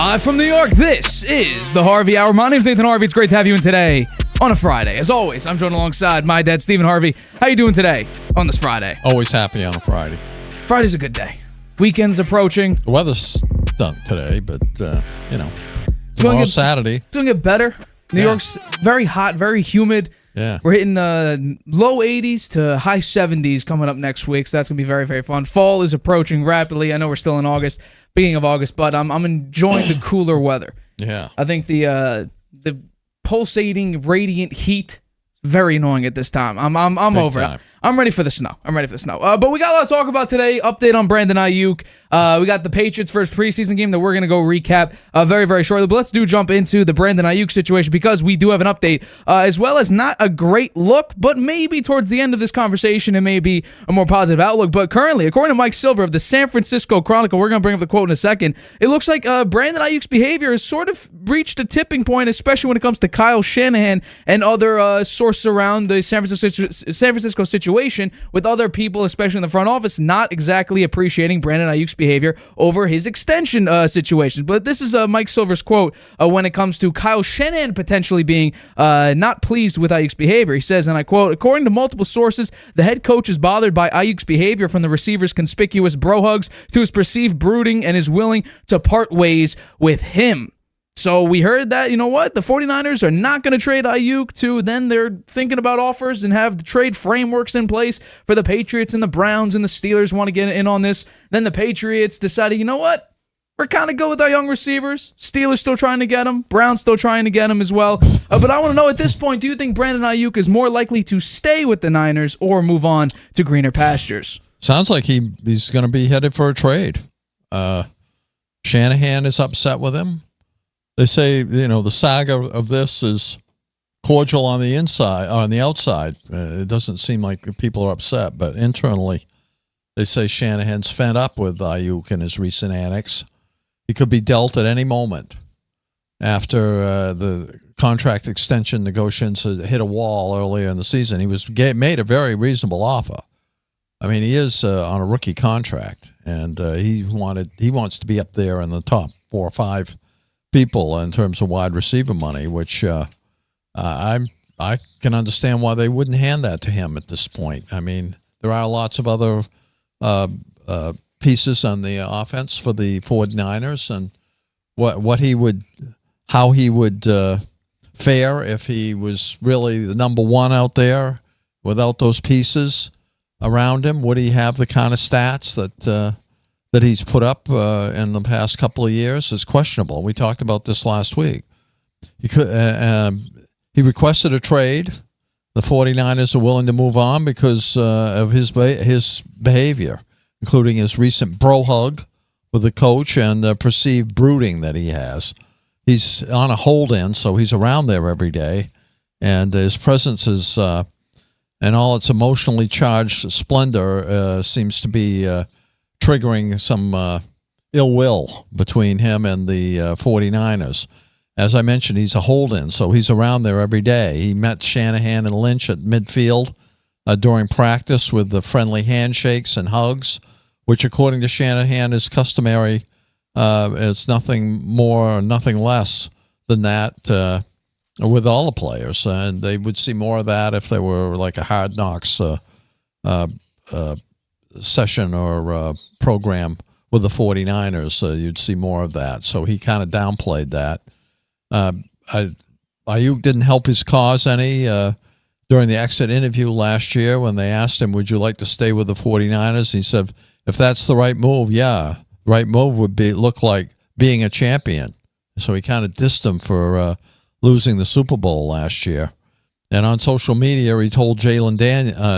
Live from New York, this is the Harvey Hour. My name's Nathan Harvey. It's great to have you in today on a Friday. As always, I'm joined alongside my dad, Stephen Harvey. How you doing today on this Friday? Always happy on a Friday. Friday's a good day. Weekend's approaching. The weat's done today, but, tomorrow's Saturday. It's going to get better. New York's very hot, very humid. Yeah. We're hitting low 80s to high 70s coming up next week, so that's going to be very, very fun. Fall is approaching rapidly. I know we're still in August, beginning of August, but I'm enjoying the cooler weather. Yeah. I think the pulsating, radiant heat is very annoying at this time. I'm over it. I'm ready for the snow. But we got a lot to talk about today. Update on Brandon Aiyuk. We got the Patriots' first preseason game that we're going to go recap very, very shortly. But let's jump into the Brandon Aiyuk situation because we do have an update, as well as not a great look, but maybe towards the end of this conversation, it may be a more positive outlook. But currently, according to Mike Silver of the San Francisco Chronicle, we're going to bring up the quote in a second, it looks like Brandon Aiyuk's behavior has sort of reached a tipping point, especially when it comes to Kyle Shanahan and other sources around the San Francisco situation, with other people, especially in the front office, not exactly appreciating Brandon Aiyuk's behavior over his extension situations. But this is Mike Silver's quote when it comes to Kyle Shanahan potentially being not pleased with Aiyuk's behavior. He says, and I quote, according to multiple sources, the head coach is bothered by Aiyuk's behavior, from the receiver's conspicuous bro hugs to his perceived brooding, and is willing to part ways with him. So we heard that, you know what, the 49ers are not going to trade Aiyuk to, then they're thinking about offers and have the trade frameworks in place for the Patriots and the Browns, and the Steelers want to get in on this. Then the Patriots decided, you know what, we're kind of good with our young receivers. Steelers still trying to get him. Browns still trying to get him as well. But I want to know at this point, do you think Brandon Aiyuk is more likely to stay with the Niners or move on to greener pastures? Sounds like he's going to be headed for a trade. Shanahan is upset with him. They say, the saga of this is cordial on the inside, on the outside. It doesn't seem like people are upset, but internally, they say Shanahan's fed up with Aiyuk and his recent antics. He could be dealt at any moment after the contract extension negotiations hit a wall earlier in the season. He was made a very reasonable offer. I mean, he is on a rookie contract, and he wants to be up there in the top 4 or 5 people in terms of wide receiver money, which I can understand why they wouldn't hand that to him at this point. I mean, there are lots of other pieces on the offense for the 49ers, and how he would fare if he was really the number one out there without those pieces around him. Would he have the kind of stats that he's put up in the past couple of years is questionable. We talked about this last week. He requested a trade. The 49ers are willing to move on because of his behavior, including his recent bro hug with the coach and the perceived brooding that he has. He's on a hold-in, so he's around there every day, and his presence is, and all its emotionally charged splendor seems to be triggering some ill will between him and the 49ers. As I mentioned, he's a hold-in, so he's around there every day. He met Shanahan and Lynch at midfield during practice with the friendly handshakes and hugs, which, according to Shanahan, is customary. It's nothing more or nothing less than that with all the players. And they would see more of that if there were like a Hard Knocks session or program with the 49ers, you'd see more of that. So he kind of downplayed that. Aiyuk didn't help his cause any during the exit interview last year when they asked him, would you like to stay with the 49ers? He said, if that's the right move, yeah. The right move would look like being a champion. So he kind of dissed him for losing the Super Bowl last year. And on social media, he told Jalen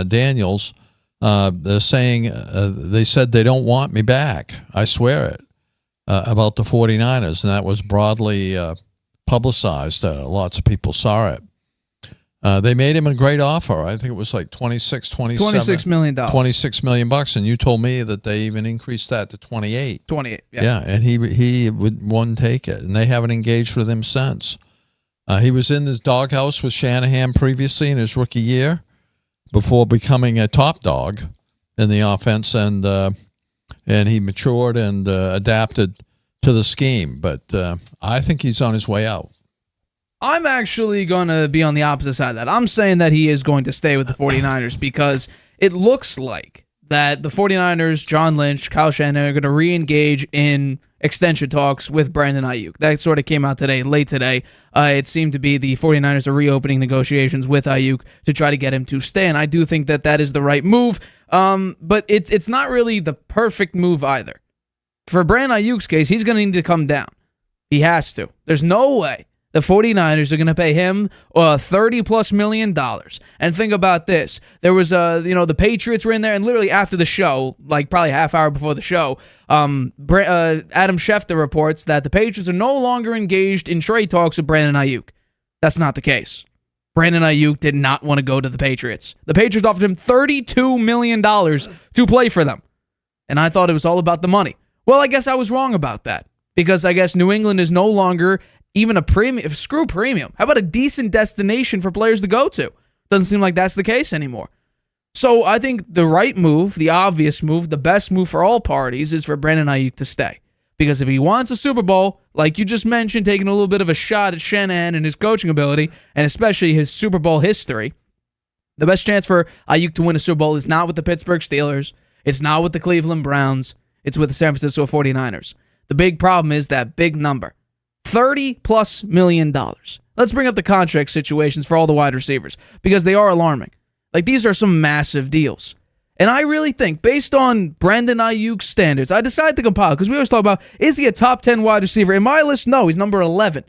Daniels, they're saying they said they don't want me back. I swear it, about the 49ers. And that was broadly publicized. Lots of people saw it. They made him a great offer. I think it was like $26 million. $26 million. And you told me that they even increased that to 28. 28, yeah. Yeah, and he wouldn't take it. And they haven't engaged with him since. He was in the doghouse with Shanahan previously in his rookie year before becoming a top dog in the offense, and he matured and adapted to the scheme. But I think he's on his way out. I'm actually going to be on the opposite side of that. I'm saying that he is going to stay with the 49ers because it looks like that the 49ers, John Lynch, Kyle Shanahan, are going to re-engage in extension talks with Brandon Aiyuk. That sort of came out today, late today. It seemed to be the 49ers are reopening negotiations with Aiyuk to try to get him to stay, and I do think that that is the right move, but it's not really the perfect move either. For Brandon Aiyuk's case, he's going to need to come down. He has to. There's no way the 49ers are going to pay him $30+ million. And think about this. There was, the Patriots were in there, and literally after the show, like probably half hour before the show, Adam Schefter reports that the Patriots are no longer engaged in trade talks with Brandon Aiyuk. That's not the case. Brandon Aiyuk did not want to go to the Patriots. The Patriots offered him $32 million to play for them. And I thought it was all about the money. Well, I guess I was wrong about that, because I guess New England is no longer even a premium. Screw premium. How about a decent destination for players to go to? Doesn't seem like that's the case anymore. So I think the right move, the obvious move, the best move for all parties is for Brandon Aiyuk to stay. Because if he wants a Super Bowl, like you just mentioned, taking a little bit of a shot at Shanahan and his coaching ability, and especially his Super Bowl history, the best chance for Aiyuk to win a Super Bowl is not with the Pittsburgh Steelers. It's not with the Cleveland Browns. It's with the San Francisco 49ers. The big problem is that big number. $30+ million. Let's bring up the contract situations for all the wide receivers, because they are alarming. Like, these are some massive deals. And I really think, based on Brandon Aiyuk's standards, I decided to compile, because we always talk about, is he a top 10 wide receiver? In my list, no, he's number 11.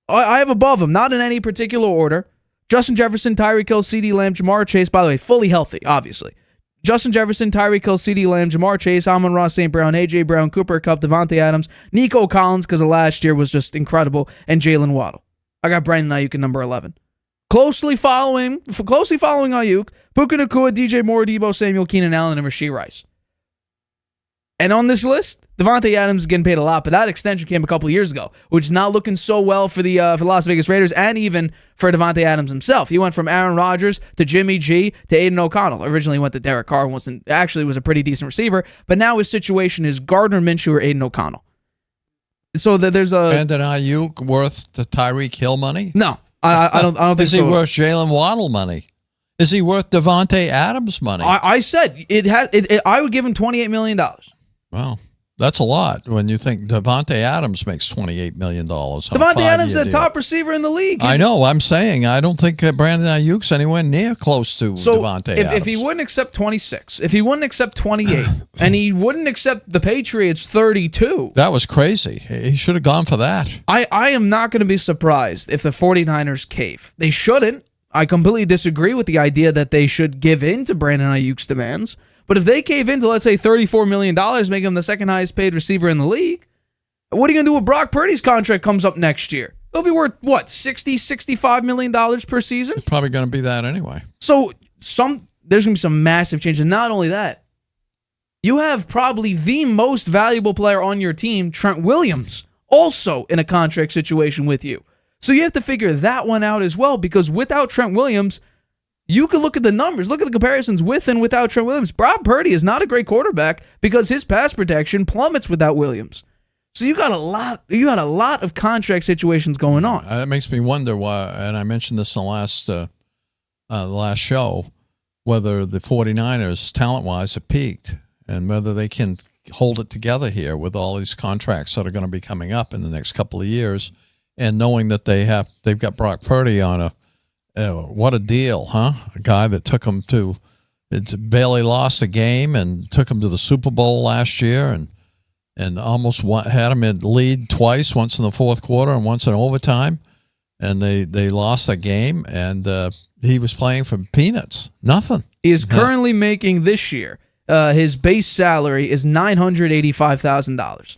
I have above him, not in any particular order, Justin Jefferson, Tyreek Hill, CeeDee Lamb, Jamar Chase, by the way, fully healthy, obviously. Justin Jefferson, Tyreek Hill, CeeDee Lamb, Jamar Chase, Amon-Ra St. Brown, A.J. Brown, Cooper Kupp, Devontae Adams, Nico Collins, because of last year was just incredible, and Jalen Waddle. I got Brandon Aiyuk at number 11. Closely following Aiyuk, Puka Nacua, DJ Moore, Deebo Samuel, Keenan Allen, and Rashee Rice. And on this list, Devontae Adams is getting paid a lot, but that extension came a couple years ago, which is not looking so well for the Las Vegas Raiders, and even for Devontae Adams himself. He went from Aaron Rodgers to Jimmy G to Aiden O'Connell. Originally went to Derek Carr, was a pretty decent receiver, but now his situation is Gardner Minshew or Aiden O'Connell. So there's a Brandon Aiyuk worth the Tyreek Hill money? No, I don't think so. Is he worth Jalen Waddle money? Is he worth Devontae Adams money? I said I would give him $28 million. Wow, that's a lot when you think Devontae Adams makes $28 million. Devontae Adams is the top receiver in the league. I know. I'm saying I don't think Brandon Aiyuk's anywhere near close to Devontae Adams. If he wouldn't accept 26, if he wouldn't accept 28, and he wouldn't accept the Patriots 32. That was crazy. He should have gone for that. I am not going to be surprised if the 49ers cave. They shouldn't. I completely disagree with the idea that they should give in to Brandon Aiyuk's demands. But if they cave into, let's say, $34 million, make him the second highest paid receiver in the league, what are you going to do when Brock Purdy's contract comes up next year? He'll be worth, what, $60, $65 million per season? It's probably going to be that anyway. So there's going to be some massive changes. And not only that, you have probably the most valuable player on your team, Trent Williams, also in a contract situation with you. So you have to figure that one out as well, because without Trent Williams, you can look at the numbers, look at the comparisons with and without Trent Williams. Brock Purdy is not a great quarterback because his pass protection plummets without Williams. So you got a lot of contract situations going on. It makes me wonder why, and I mentioned this in the last show, whether the 49ers, talent-wise, have peaked and whether they can hold it together here with all these contracts that are going to be coming up in the next couple of years, and knowing that they've got Brock Purdy on what a deal, huh? A guy that took him to, barely lost a game and took him to the Super Bowl last year and almost had him in lead twice, once in the fourth quarter and once in overtime. And they lost a game, and he was playing for peanuts, nothing. He is currently making this year, his base salary is $985,000.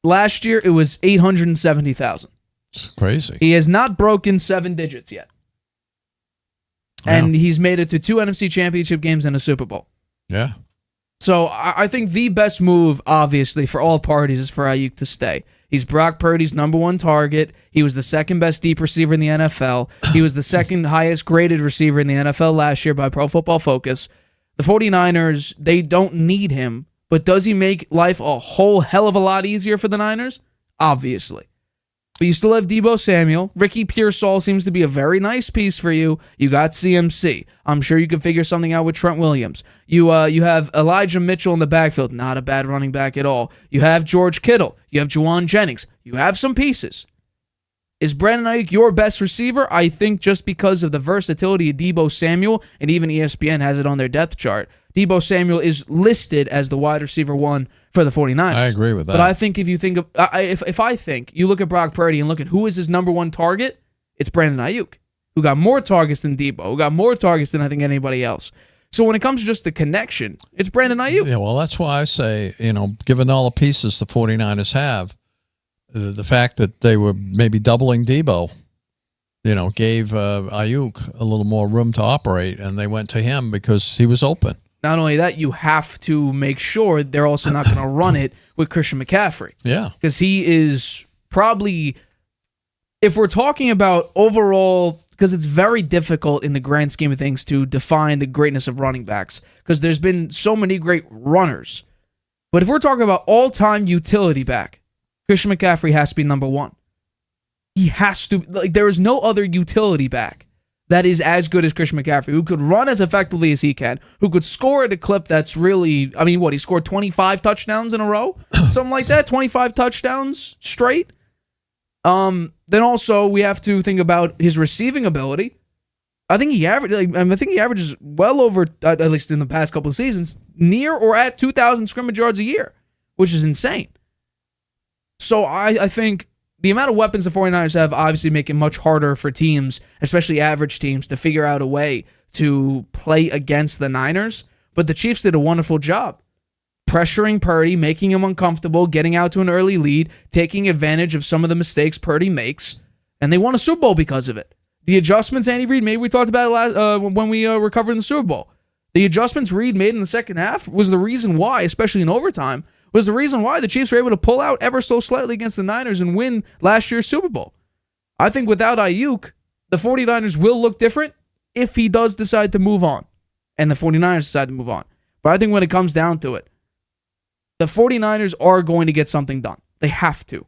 Last year, it was $870,000. It's crazy. He has not broken 7 digits yet. And he's made it to 2 NFC Championship games and a Super Bowl. Yeah. So I think the best move, obviously, for all parties is for Aiyuk to stay. He's Brock Purdy's number 1 target. He was the second best deep receiver in the NFL. He was the second highest graded receiver in the NFL last year by Pro Football Focus. The 49ers, they don't need him But does he make life a whole hell of a lot easier for the Niners? Obviously. But you still have Deebo Samuel. Ricky Pearsall seems to be a very nice piece for you. You got CMC. I'm sure you can figure something out with Trent Williams. You have Elijah Mitchell in the backfield. Not a bad running back at all. You have George Kittle. You have Juwan Jennings. You have some pieces. Is Brandon Aiyuk your best receiver? I think just because of the versatility of Deebo Samuel, and even ESPN has it on their depth chart, Deebo Samuel is listed as the wide receiver 1 for the 49ers. I agree with that. But I think if you think of, if I think you look at Brock Purdy and look at who is his number 1 target, it's Brandon Aiyuk, who got more targets than Deebo, who got more targets than I think anybody else. So when it comes to just the connection, it's Brandon Aiyuk. Yeah, well, that's why I say, given all the pieces the 49ers have, the fact that they were maybe doubling Deebo, gave Aiyuk a little more room to operate, and they went to him because he was open. Not only that, you have to make sure they're also not going to run it with Christian McCaffrey. Yeah. Because he is probably, if we're talking about overall, because it's very difficult in the grand scheme of things to define the greatness of running backs, because there's been so many great runners. But if we're talking about all-time utility back, Christian McCaffrey has to be number 1. He has to, there is no other utility back that is as good as Christian McCaffrey, who could run as effectively as he can, who could score at a clip that's really, he scored 25 touchdowns in a row? Something like that, 25 touchdowns straight. Then also, we have to think about his receiving ability. I think he averages well over, at least in the past couple of seasons, near or at 2,000 scrimmage yards a year, which is insane. So I think the amount of weapons the 49ers have obviously make it much harder for teams, especially average teams, to figure out a way to play against the Niners. But the Chiefs did a wonderful job pressuring Purdy, making him uncomfortable, getting out to an early lead, taking advantage of some of the mistakes Purdy makes, and they won a Super Bowl because of it. The adjustments Andy Reid made, we talked about it when we were covering the Super Bowl. The adjustments Reid made in the second half was the reason why, especially in overtime, was the reason why the Chiefs were able to pull out ever so slightly against the Niners and win last year's Super Bowl. I think without Aiyuk, the 49ers will look different if he does decide to move on, and the 49ers decide to move on. But I think when it comes down to it, the 49ers are going to get something done. They have to.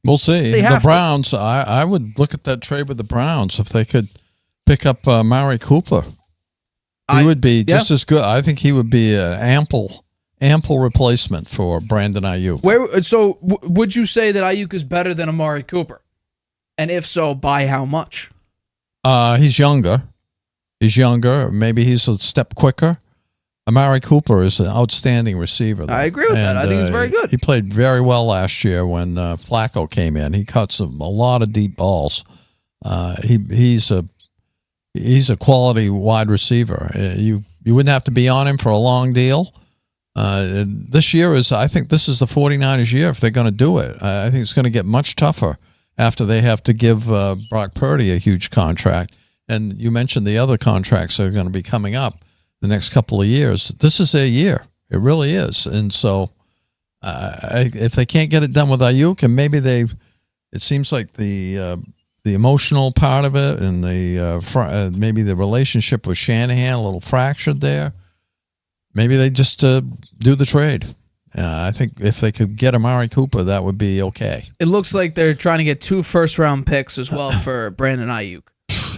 We'll see. The Browns, I would look at that trade with the Browns if they could pick up Mari Cooper. He would be just as good. I think he would be an ample replacement for Brandon Aiyuk. Would you say that Aiyuk is better than Amari Cooper? And if so, by how much? He's younger. Maybe he's a step quicker. Amari Cooper is an outstanding receiver, though. I agree with that. I think he's very good. He played very well last year when Flacco came in. He cuts a lot of deep balls. He's a quality wide receiver. You wouldn't have to be on him for a long deal. This year I think this is the 49ers year if they're going to do it. I think it's going to get much tougher after they have to give Brock Purdy a huge contract. And you mentioned the other contracts that are going to be coming up the next couple of years. This is their year. It really is. And so if they can't get it done with Aiyuk, and maybe it seems like the emotional part of it and maybe the relationship with Shanahan a little fractured there. Maybe they just do the trade. I think if they could get Amari Cooper, that would be okay. It looks like they're trying to get 2 first-round picks as well for Brandon Aiyuk.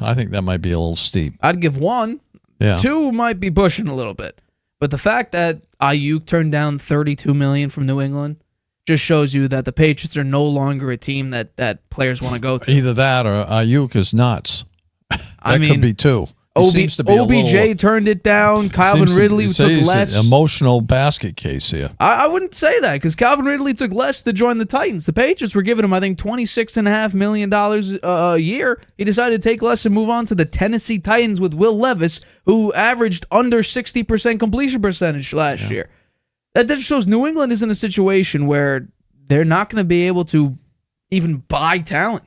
I think that might be a little steep. I'd give 1. Yeah. 2 might be pushing a little bit. But the fact that Aiyuk turned down $32 million from New England just shows you that the Patriots are no longer a team that players want to go to. Either that or Aiyuk is nuts. That could be 2. OBJ turned it down. Calvin Ridley took less. An emotional basket case here. I wouldn't say that because Calvin Ridley took less to join the Titans. The Patriots were giving him, I think, $26.5 million a year. He decided to take less and move on to the Tennessee Titans with Will Levis, who averaged under 60% completion percentage last year. That just shows New England is in a situation where they're not going to be able to even buy talent.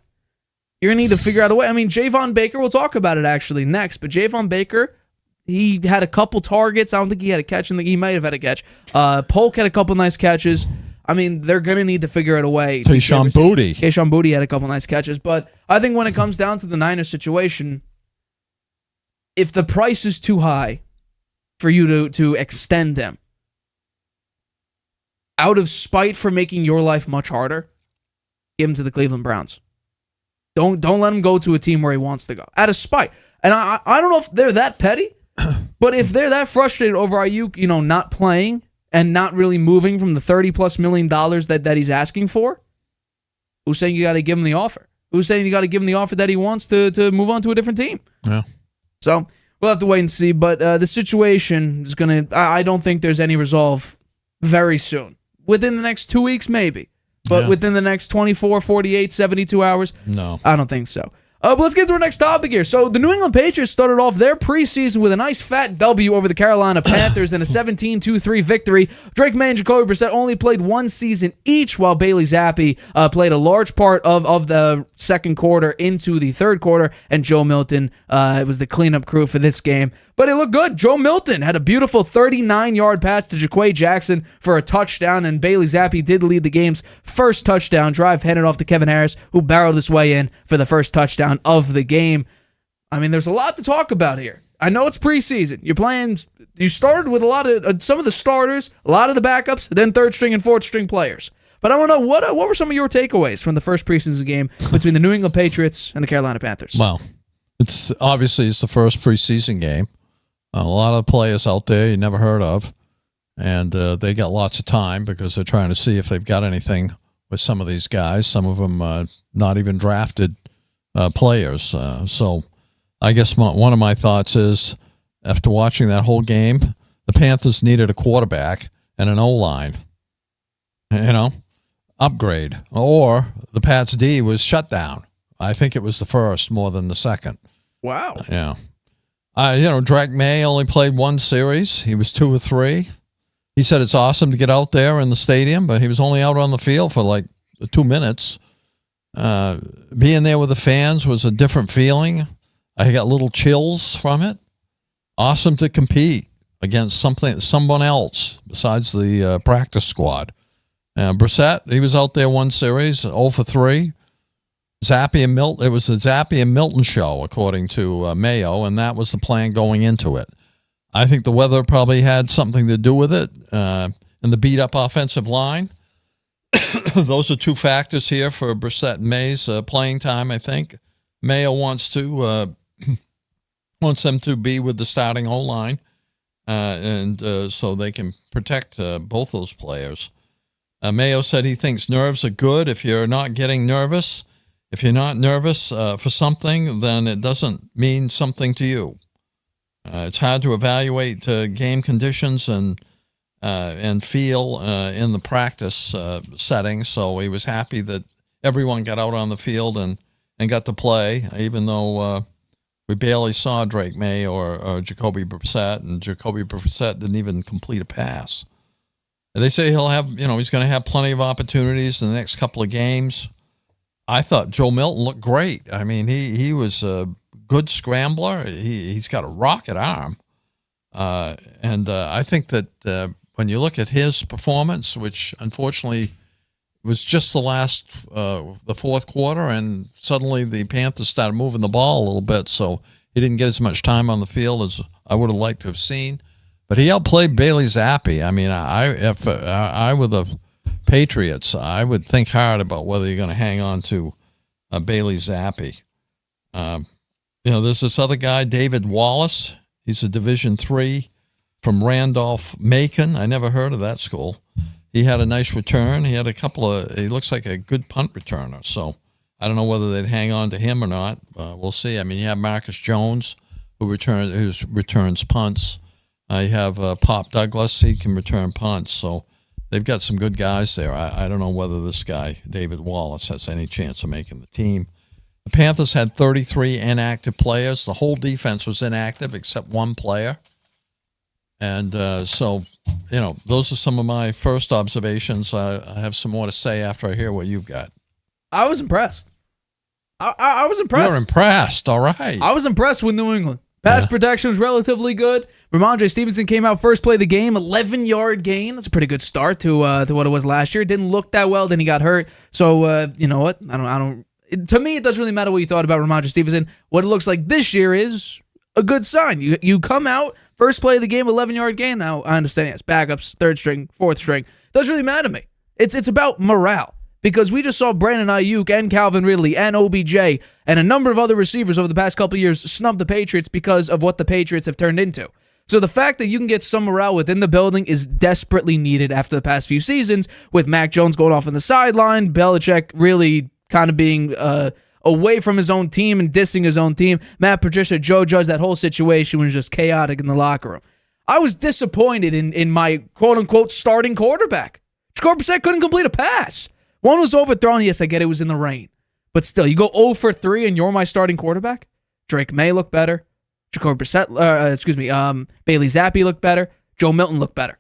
You're going to need to figure out a way. I mean, Javon Baker, we'll talk about it actually next, but Javon Baker, he had a couple targets. I don't think he had a catch. He might have had a catch. Polk had a couple nice catches. I mean, they're going to need to figure out a way. Kayshon Boutte had a couple nice catches. But I think when it comes down to the Niners situation, if the price is too high for you to extend them, out of spite for making your life much harder, give him to the Cleveland Browns. Don't let him go to a team where he wants to go. Out of spite. And I don't know if they're that petty, but if they're that frustrated over Aiyuk, not playing and not really moving from the $30+ million that he's asking for, who's saying you got to give him the offer? Who's saying you got to give him the offer that he wants to move on to a different team? Yeah. So we'll have to wait and see. But the situation is going to, I don't think there's any resolve very soon. Within the next 2 weeks, maybe. But within the next 24, 48, 72 hours, no, I don't think so. But let's get to our next topic here. So the New England Patriots started off their preseason with a nice fat W over the Carolina Panthers and a 17-2-3 victory. Drake Maye and Jacoby Brissett only played one season each, while Bailey Zppe played a large part of the second quarter into the third quarter, and Joe Milton was the cleanup crew for this game. But it looked good. Joe Milton had a beautiful 39-yard pass to Jaquay Jackson for a touchdown, and Bailey Zppe did lead the game's first touchdown drive, handed off to Kevin Harris, who barreled his way in for the first touchdown of the game. I mean, there's a lot to talk about here. I know it's preseason. You started with a lot of some of the starters, a lot of the backups, then third string and fourth string players. But I want to know, what were some of your takeaways from the first preseason game between the New England Patriots and the Carolina Panthers? Well, it's the first preseason game. A lot of players out there you never heard of, and they got lots of time because they're trying to see if they've got anything with some of these guys. Some of them not even drafted players. So I guess one of my thoughts is, after watching that whole game, the Panthers needed a quarterback and an O-line, upgrade. Or the Pats D was shut down. I think it was the first more than the second. Wow. Yeah. Drake Maye only played one series. He was 2 or 3. He said it's awesome to get out there in the stadium, but he was only out on the field for like 2 minutes. Being there with the fans was a different feeling. I got little chills from it. Awesome to compete against someone else besides the practice squad. Brissett, he was out there one series, 0 for 3. Zppe and Milton. It was the Zppe and Milton show, according to Mayo, and that was the plan going into it. I think the weather probably had something to do with it, and the beat-up offensive line. Those are two factors here for Brissett and Maye's playing time, I think. Mayo wants them to be with the starting O-line, and so they can protect both those players. Mayo said he thinks nerves are good if you're not getting nervous. If you're not nervous for something, then it doesn't mean something to you. It's hard to evaluate game conditions and feel in the practice setting. So he was happy that everyone got out on the field and got to play, even though we barely saw Drake Maye or Jacoby Brissett, and Jacoby Brissett didn't even complete a pass. They say he's going to have plenty of opportunities in the next couple of games. I thought Joe Milton looked great. I mean, he was a good scrambler. He's got a rocket arm. And I think that when you look at his performance, which unfortunately was just the fourth quarter, and suddenly the Panthers started moving the ball a little bit, so he didn't get as much time on the field as I would have liked to have seen. But he outplayed Bailey Zppe. I mean, if I were the Patriots, I would think hard about whether you're going to hang on to Bailey Zppe. There's this other guy, David Wallace. He's a Division III from Randolph-Macon. I never heard of that school. He had a nice return. He had he looks like a good punt returner. So I don't know whether they'd hang on to him or not. We'll see. I mean, you have Marcus Jones, who returns punts. You have Pop Douglas. He can return punts. So they've got some good guys there. I don't know whether this guy, David Wallace, has any chance of making the team. The Panthers had 33 inactive players. The whole defense was inactive except one player. And so, those are some of my first observations. I have some more to say after I hear what you've got. I was impressed. I was impressed. You're impressed. All right. I was impressed with New England. Pass protection was relatively good. Ramondre Stevenson came out first play of the game, 11-yard gain. That's a pretty good start to what it was last year. Didn't look that well. Then he got hurt. So you know what? I don't. To me, it doesn't really matter what you thought about Ramondre Stevenson. What it looks like this year is a good sign. You come out First play of the game, 11-yard gain. Now, I understand, yes, backups, third string, fourth string. Doesn't really matter to me. It's about morale. Because we just saw Brandon Aiyuk and Calvin Ridley and OBJ and a number of other receivers over the past couple of years snub the Patriots because of what the Patriots have turned into. So the fact that you can get some morale within the building is desperately needed after the past few seasons, with Mac Jones going off on the sideline, Belichick really kind of being away from his own team and dissing his own team. Matt Patricia, Joe Judge, that whole situation was just chaotic in the locker room. I was disappointed in my quote-unquote starting quarterback. Jacoby Brissett couldn't complete a pass. One was overthrown. Yes, I get it was in the rain. But still, you go 0 for 3 and you're my starting quarterback? Drake Maye looked better. Jacoby Brissett, Bailey Zppe looked better. Joe Milton looked better.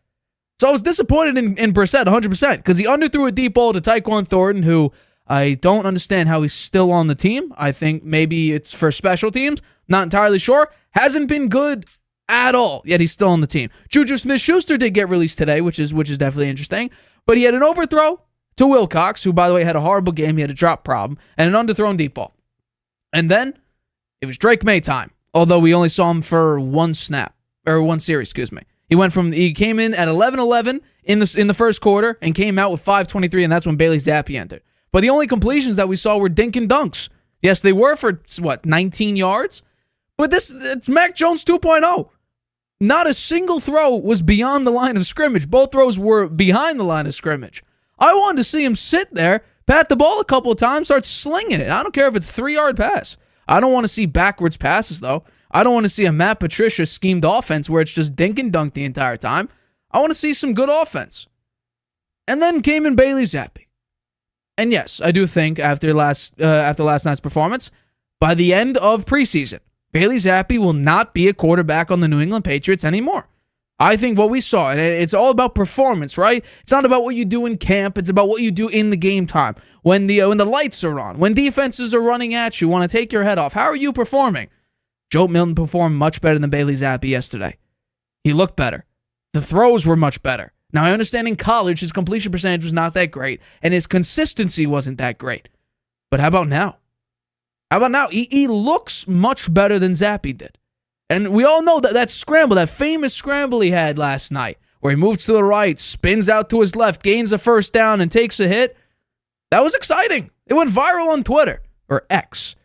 So I was disappointed in Brissett 100% because he underthrew a deep ball to Tyquan Thornton, who I don't understand how he's still on the team. I think maybe it's for special teams. Not entirely sure. Hasn't been good at all, yet he's still on the team. Juju Smith-Schuster did get released today, which is definitely interesting. But he had an overthrow to Wilcox, who, by the way, had a horrible game. He had a drop problem, and an underthrown deep ball. And then it was Drake Maye time, although we only saw him for one series, He came in at 11-11 in the first quarter and came out with 5:23, and that's when Bailey Zppe entered. But the only completions that we saw were dink and dunks. Yes, they were for, 19 yards? But it's Mac Jones 2.0. Not a single throw was beyond the line of scrimmage. Both throws were behind the line of scrimmage. I wanted to see him sit there, pat the ball a couple of times, start slinging it. I don't care if it's a 3-yard pass. I don't want to see backwards passes, though. I don't want to see a Matt Patricia schemed offense where it's just dink and dunk the entire time. I want to see some good offense. And then came in Bailey Zppe. And yes, I do think after last night's performance, by the end of preseason, Bailey Zppe will not be a quarterback on the New England Patriots anymore. I think what we saw, and it's all about performance, right? It's not about what you do in camp. It's about what you do in the game time. When the lights are on, when defenses are running at you, want to take your head off. How are you performing? Joe Milton performed much better than Bailey Zppe yesterday. He looked better. The throws were much better. Now, I understand in college his completion percentage was not that great, and his consistency wasn't that great. But how about now? He looks much better than Zppe did. And we all know that scramble, that famous scramble he had last night, where he moves to the right, spins out to his left, gains a first down, and takes a hit. That was exciting. It went viral on Twitter, or X.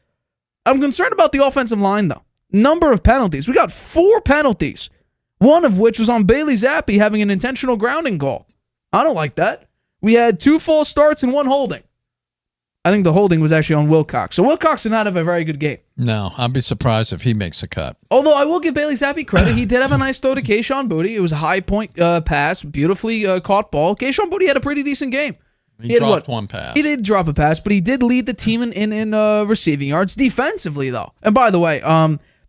I'm concerned about the offensive line, though. Number of penalties. We got 4 penalties, one of which was on Bailey Zppe having an intentional grounding call. I don't like that. We had 2 false starts and 1 holding. I think the holding was actually on Wilcox. So Wilcox did not have a very good game. No, I'd be surprised if he makes a cut. Although I will give Bailey Zppe credit. He did have a nice throw to Kayshon Boutte. It was a high-point pass, beautifully caught ball. Kayshon Boutte had a pretty decent game. He dropped one pass. He did drop a pass, but he did lead the team in receiving yards defensively, though. And by the way,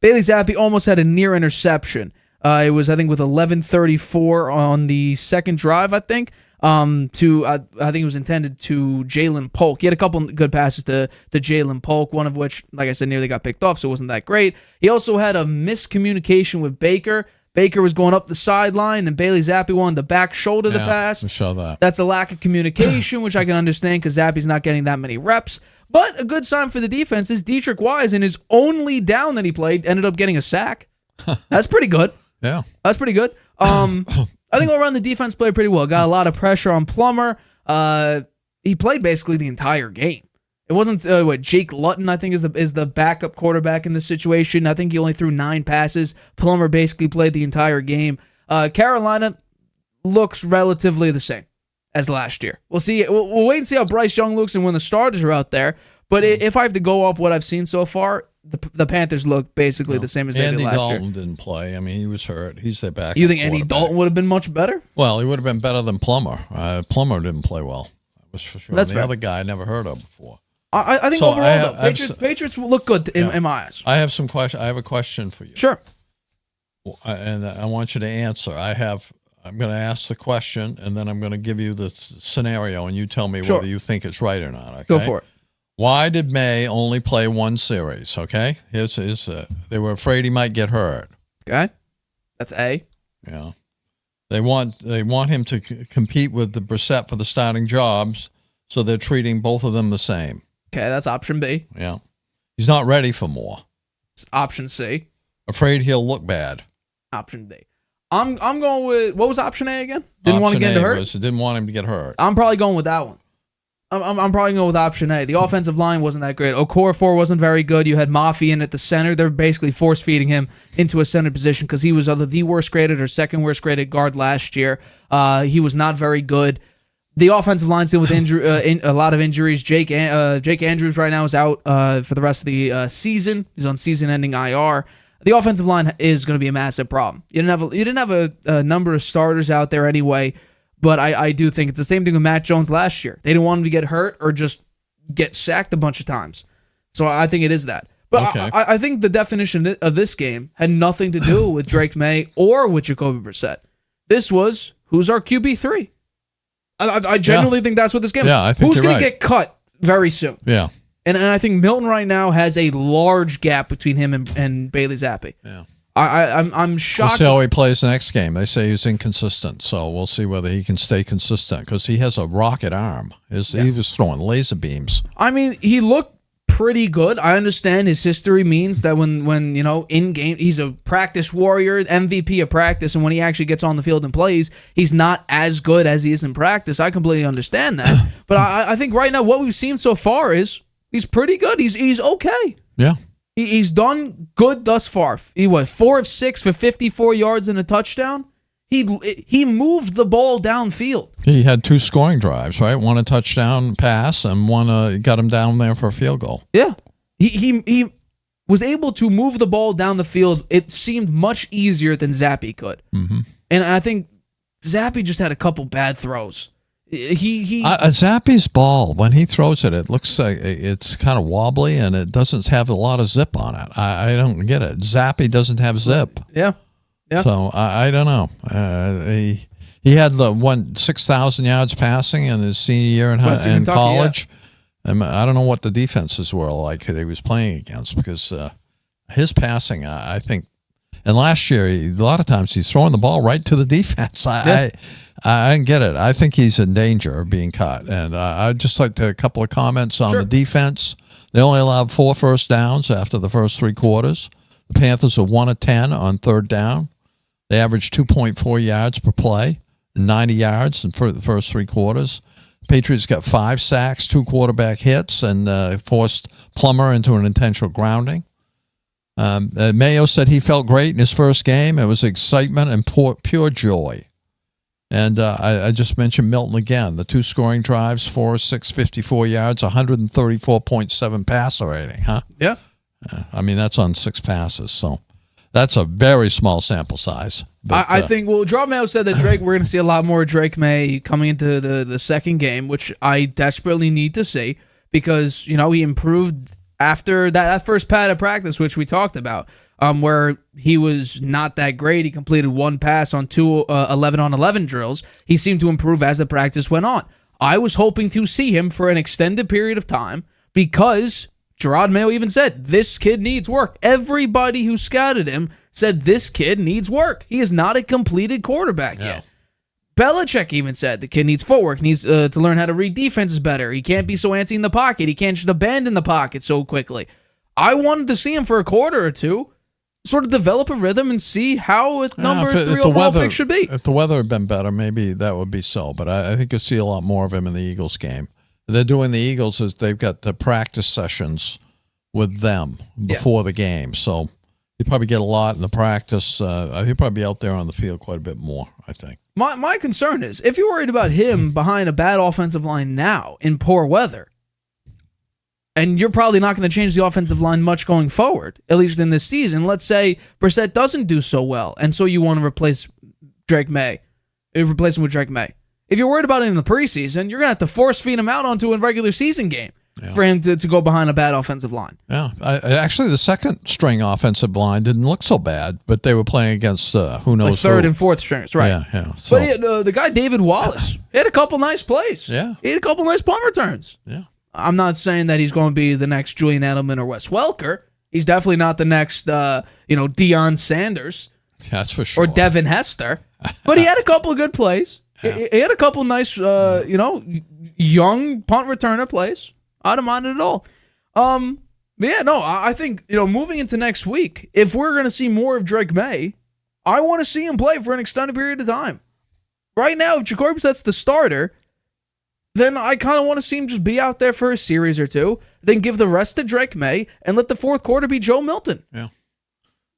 Bailey Zppe almost had a near interception. It was, I think, with 11:34 on the second drive, I think. I think it was intended to Jalen Polk. He had a couple good passes to Jalen Polk, one of which, like I said, nearly got picked off, so it wasn't that great. He also had a miscommunication with Baker. Baker was going up the sideline, and Bailey Zppe wanted the back shoulder the pass. Show that. That's a lack of communication, which I can understand because Zappe's not getting that many reps. But a good sign for the defense is Dietrich Wise, in his only down that he played, ended up getting a sack. That's pretty good. Yeah. That's pretty good. I think all around the defense played pretty well. Got a lot of pressure on Plummer. He played basically the entire game. It wasn't Jake Luton, I think, is the backup quarterback in this situation. I think he only threw 9 passes. Plummer basically played the entire game. Carolina looks relatively the same as last year. We'll see. We'll wait and see how Bryce Young looks and when the starters are out there. But if I have to go off what I've seen so far, the Panthers look basically the same as they did last year. Andy Dalton didn't play. I mean, he was hurt. He's their backup. You think Andy Dalton would have been much better? Well, he would have been better than Plummer. Plummer didn't play well. That was for sure. That's the fair. other guy I never heard of before. I think So overall, Patriots will look good in my eyes. I have some question. I have a question for you. Sure. And I want you to answer. I'm going to ask the question, and then I'm going to give you the scenario, and you tell me whether you think it's right or not. Okay? Go for it. Why did Maye only play 1 series? Okay, they were afraid he might get hurt. Okay, that's A. Yeah, they want him to compete with the Brissett for the starting jobs, so they're treating both of them the same. Okay, that's option B. Yeah, he's not ready for more. It's option C. Afraid he'll look bad. Option D. I'm going with, what was option A again? Didn't want to get hurt? Didn't want him to get hurt. I'm probably going with that one. I'm probably going with option A. The offensive line wasn't that great. Okorafor wasn't very good. You had Mafi in at the center. They're basically force-feeding him into a center position because he was either the worst-graded or second-worst-graded guard last year. He was not very good. The offensive line's dealing with a lot of injuries. Jake Andrews right now is out for the rest of the season. He's on season-ending IR. The offensive line is going to be a massive problem. You didn't have a number of starters out there anyway. But I do think it's the same thing with Matt Jones last year. They didn't want him to get hurt or just get sacked a bunch of times. So I think it is that. But okay. I think the definition of this game had nothing to do with Drake Maye or with Jacoby Brissett. This was, who's our QB3? I genuinely think that's what this game is. Yeah, I think who's going to get cut very soon? Yeah. And I think Milton right now has a large gap between him and Bailey Zppe. Yeah. I'm shocked. We'll see how he plays the next game. They say he's inconsistent, so we'll see whether he can stay consistent because he has a rocket arm. He was throwing laser beams. I mean, he looked pretty good. I understand his history means that when in game, he's a practice warrior, MVP of practice, and when he actually gets on the field and plays, he's not as good as he is in practice. I completely understand that. But I think right now what we've seen so far is he's pretty good. He's okay. Yeah. He's done good thus far. He was 4 of 6 for 54 yards and a touchdown. He moved the ball downfield. He had 2 scoring drives, right? One a touchdown pass and one got him down there for a field goal. Yeah. He was able to move the ball down the field. It seemed much easier than Zppe could. Mm-hmm. And I think Zppe just had a couple bad throws. Zappe's ball, when he throws it, it looks like it's kind of wobbly and it doesn't have a lot of zip on it. I don't get it. Zppe doesn't have zip. Yeah. So I don't know. He had 6,000 yards passing in his senior year in college. Yeah. I don't know what the defenses were like that he was playing against because his passing, I think, and last year, a lot of times he's throwing the ball right to the defense. I didn't get it. I think he's in danger of being cut. And I'd just like a couple of comments on the defense. They only allowed 4 first downs after the first 3 quarters. The Panthers are 1 of 10 on third down. They averaged 2.4 yards per play, 90 yards in the first 3 quarters. Patriots got 5 sacks, 2 quarterback hits, and forced Plummer into an intentional grounding. Mayo said he felt great in his first game. It was excitement and pure joy. And I just mentioned Milton again. The 2 scoring drives, 4 of 6, 54 yards, 134.7 passer rating, huh? Yeah. I mean, that's on 6 passes, so that's a very small sample size. But, I think, Draw Mayo said that we're going to see a lot more Drake Maye coming into the second game, which I desperately need to see because, he improved after that first pad of practice, which we talked about, where he was not that great. He completed 1 pass on 2 11-on-11 drills. He seemed to improve as the practice went on. I was hoping to see him for an extended period of time because Gerard Mayo even said, this kid needs work. Everybody who scouted him said this kid needs work. He is not a completed quarterback yet. Belichick even said the kid needs footwork, needs to learn how to read defenses better. He can't be so antsy in the pocket. He can't just abandon the pocket so quickly. I wanted to see him for a quarter or 2, sort of develop a rhythm and see how number 3 overall pick should be. If the weather had been better, maybe that would be so. But I think you'll see a lot more of him in the Eagles game. They're doing the Eagles is they've got the practice sessions with them before the game. So he'll probably get a lot in the practice. He'll probably be out there on the field quite a bit more, I think. My concern is, if you're worried about him behind a bad offensive line now in poor weather, and you're probably not going to change the offensive line much going forward, at least in this season. Let's say Brissett doesn't do so well, and so you want to replace Drake Maye. Replace him with Drake Maye. If you're worried about it in the preseason, you're going to have to force feed him out onto a regular season game for him to go behind a bad offensive line. Yeah, actually, the second string offensive line didn't look so bad, but they were playing against who knows third and fourth strings, right? Yeah. So, but the guy David Wallace, he had a couple nice plays. Yeah, he had a couple nice punt returns. Yeah. I'm not saying that he's going to be the next Julian Edelman or Wes Welker. He's definitely not the next, Deion Sanders. That's for sure. Or Devin Hester. But he had a couple of good plays. Yeah. He had a couple of nice, young punt returner plays. I don't mind it at all. I think, moving into next week, if we're going to see more of Drake Maye, I want to see him play for an extended period of time. Right now, if Jacoby Brissett's the starter, then I kind of want to see him just be out there for a series or two, then give the rest to Drake Maye, and let the fourth quarter be Joe Milton. Yeah.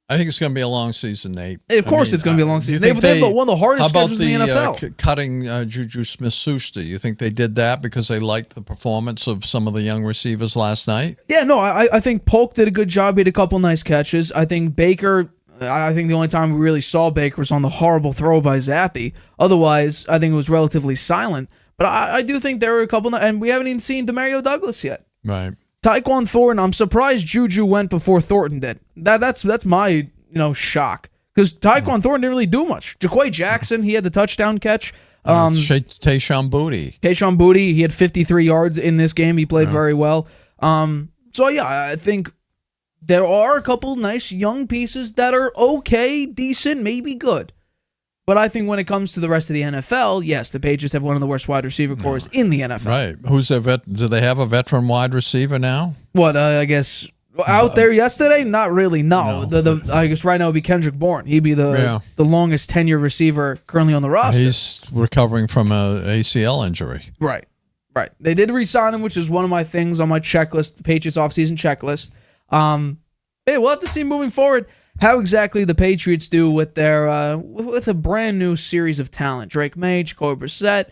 I think it's going to be a long season, Nate. Of course it's going to be a long season. They've got one of the hardest schedules in the NFL. Cutting Juju Smith-Schuster? You think they did that because they liked the performance of some of the young receivers last night? Yeah, no, I think Polk did a good job. He had a couple nice catches. I think Baker, I think the only time we really saw Baker was on the horrible throw by Zppe. Otherwise, I think it was relatively silent. But I do think there were a couple, and we haven't even seen Demario Douglas yet. Right. Tyquan Thornton, I'm surprised Juju went before Thornton did. That's my shock, because Tyquan Thornton didn't really do much. Jaquay Jackson, he had the touchdown catch. Tayshaun Boutte, he had 53 yards in this game. He played very well. So yeah, I think there are a couple nice young pieces that are okay, decent, maybe good. But I think when it comes to the rest of the NFL, yes, the Patriots have one of the worst wide receiver corps in the NFL. Right. Who's their Do they have a veteran wide receiver now? What, I guess out there yesterday? Not really, no. I guess right now it would be Kendrick Bourne. He'd be the longest tenure receiver currently on the roster. He's recovering from an ACL injury. Right. They did re-sign him, which is one of my things on my checklist, the Patriots offseason checklist. Hey, we'll have to see moving forward how exactly the Patriots do with their with a brand new series of talent. Drake Maye, Jacoby Brissett,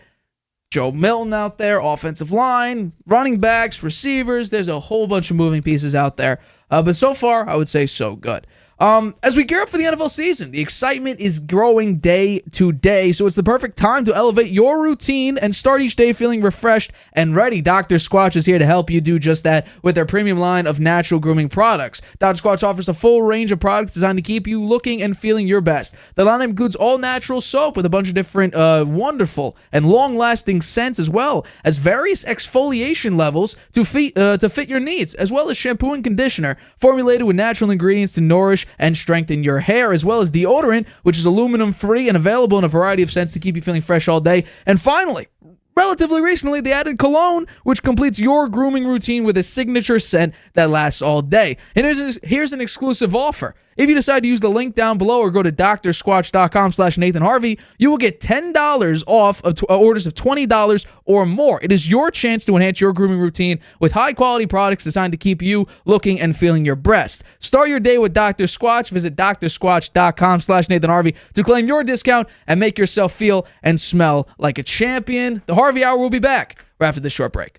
Joe Milton out there, offensive line, running backs, receivers. There's a whole bunch of moving pieces out there. But so far, I would say so good. As we gear up for the NFL season, the excitement is growing day to day, so it's the perfect time to elevate your routine and start each day feeling refreshed and ready. Dr. Squatch is here to help you do just that with their premium line of natural grooming products. Dr. Squatch offers a full range of products designed to keep you looking and feeling your best. The line includes all-natural soap with a bunch of different wonderful and long-lasting scents, as well as various exfoliation levels to fit your needs, as well as shampoo and conditioner formulated with natural ingredients to nourish and strengthen your hair, as well as deodorant, which is aluminum-free and available in a variety of scents to keep you feeling fresh all day. And finally, relatively recently, they added cologne, which completes your grooming routine with a signature scent that lasts all day. And here's an exclusive offer. If you decide to use the link down below or go to drsquatch.com/Nathan Harvey, you will get $10 off of orders of $20 or more. It is your chance to enhance your grooming routine with high-quality products designed to keep you looking and feeling your best. Start your day with Dr. Squatch. Visit drsquatch.com/Nathan Harvey to claim your discount and make yourself feel and smell like a champion. The Harvey Hour will be back right after this short break.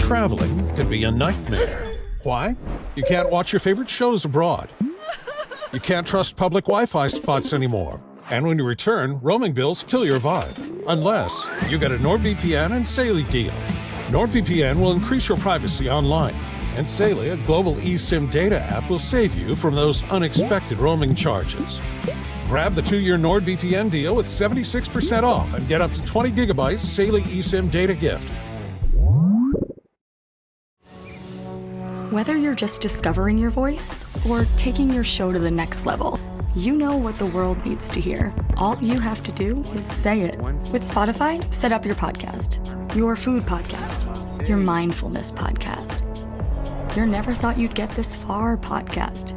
Traveling can be a nightmare. Why? You can't watch your favorite shows abroad. You can't trust public Wi-Fi spots anymore. And when you return, roaming bills kill your vibe. Unless you get a NordVPN and Saley deal. NordVPN will increase your privacy online. And Saley, a global eSIM data app, will save you from those unexpected roaming charges. Grab the 2-year NordVPN deal with 76% off and get up to 20 gigabytes Saley eSIM data gift. Whether you're just discovering your voice or taking your show to the next level, you know what the world needs to hear. All you have to do is say it. With Spotify, set up your podcast. Your food podcast. Your mindfulness podcast. Your never thought you'd get this far podcast.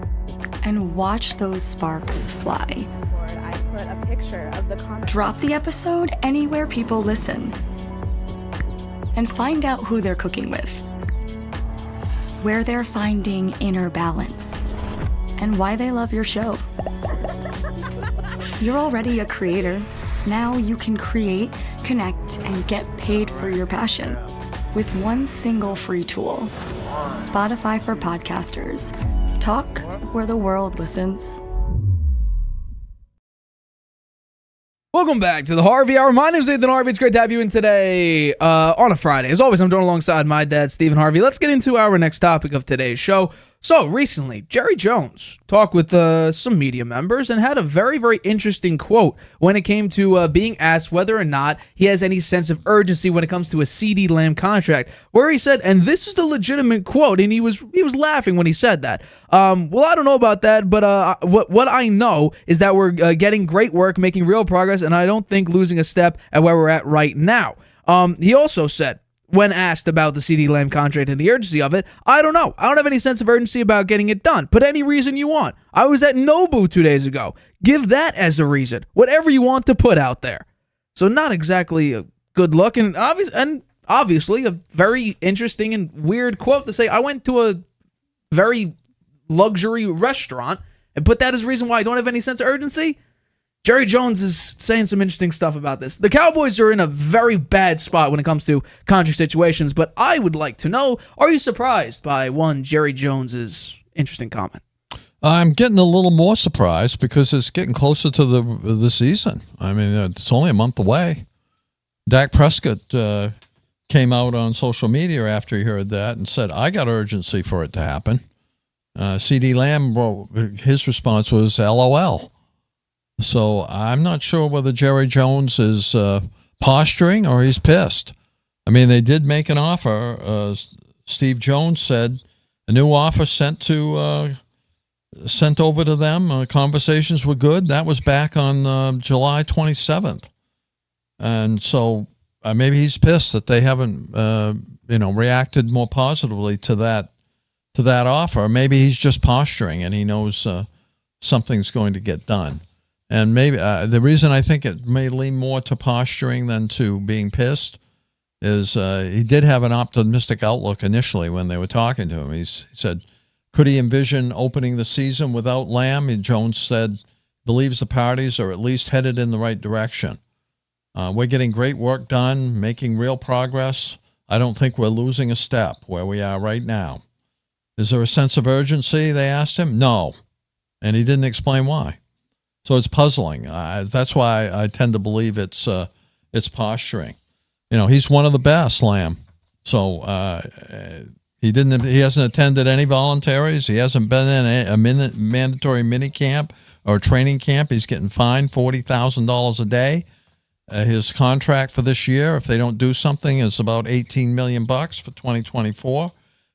And watch those sparks fly. I put a picture of the comment. Drop the episode anywhere people listen. And find out who they're cooking with. Where they're finding inner balance, and why they love your show. You're already a creator. Now you can create, connect, and get paid for your passion with one single free tool. Spotify for podcasters. Talk where the world listens. Welcome back to the Harvey Hour. My name is Nathan Harvey. It's great to have you in today on a Friday. As always, I'm joined alongside my dad, Stephen Harvey. Let's get into our next topic of today's show. So, recently, Jerry Jones talked with some media members and had a very, very interesting quote when it came to being asked whether or not he has any sense of urgency when it comes to a CeeDee Lamb contract, where he said, and this is the legitimate quote, and he was laughing when he said that. Well, I don't know about that, but what I know is that we're getting great work, making real progress, and I don't think losing a step at where we're at right now. He also said, when asked about the CeeDee Lamb contract and the urgency of it, I don't know. I don't have any sense of urgency about getting it done. Put any reason you want. I was at Nobu 2 days ago. Give that as a reason. Whatever you want to put out there. So not exactly a good look, and obviously a very interesting and weird quote to say. I went to a very luxury restaurant and put that as a reason why I don't have any sense of urgency. Jerry Jones is saying some interesting stuff about this. The Cowboys are in a very bad spot when it comes to contract situations, but I would like to know, are you surprised by Jerry Jones's interesting comment? I'm getting a little more surprised because it's getting closer to the season. I mean, it's only a month away. Dak Prescott came out on social media after he heard that and said, I got urgency for it to happen. CeeDee Lamb, his response was LOL. So I'm not sure whether Jerry Jones is posturing or he's pissed. I mean, they did make an offer. Steve Jones said a new offer sent over to them. Conversations were good. That was back on July 27th. And so maybe he's pissed that they haven't, reacted more positively to that offer. Maybe he's just posturing and he knows something's going to get done. And maybe the reason I think it may lean more to posturing than to being pissed is he did have an optimistic outlook initially when they were talking to him. He said, could he envision opening the season without Lamb? And Jones said, believes the parties are at least headed in the right direction. We're getting great work done, making real progress. I don't think we're losing a step where we are right now. Is there a sense of urgency, they asked him? No. And he didn't explain why. So it's puzzling. That's why I tend to believe it's posturing. He's one of the best, Lamb. So he hasn't attended any voluntaries. He hasn't been in a mandatory mini camp or training camp. He's getting fined $40,000 a day. His contract for this year, if they don't do something, is about $18 million for 2024.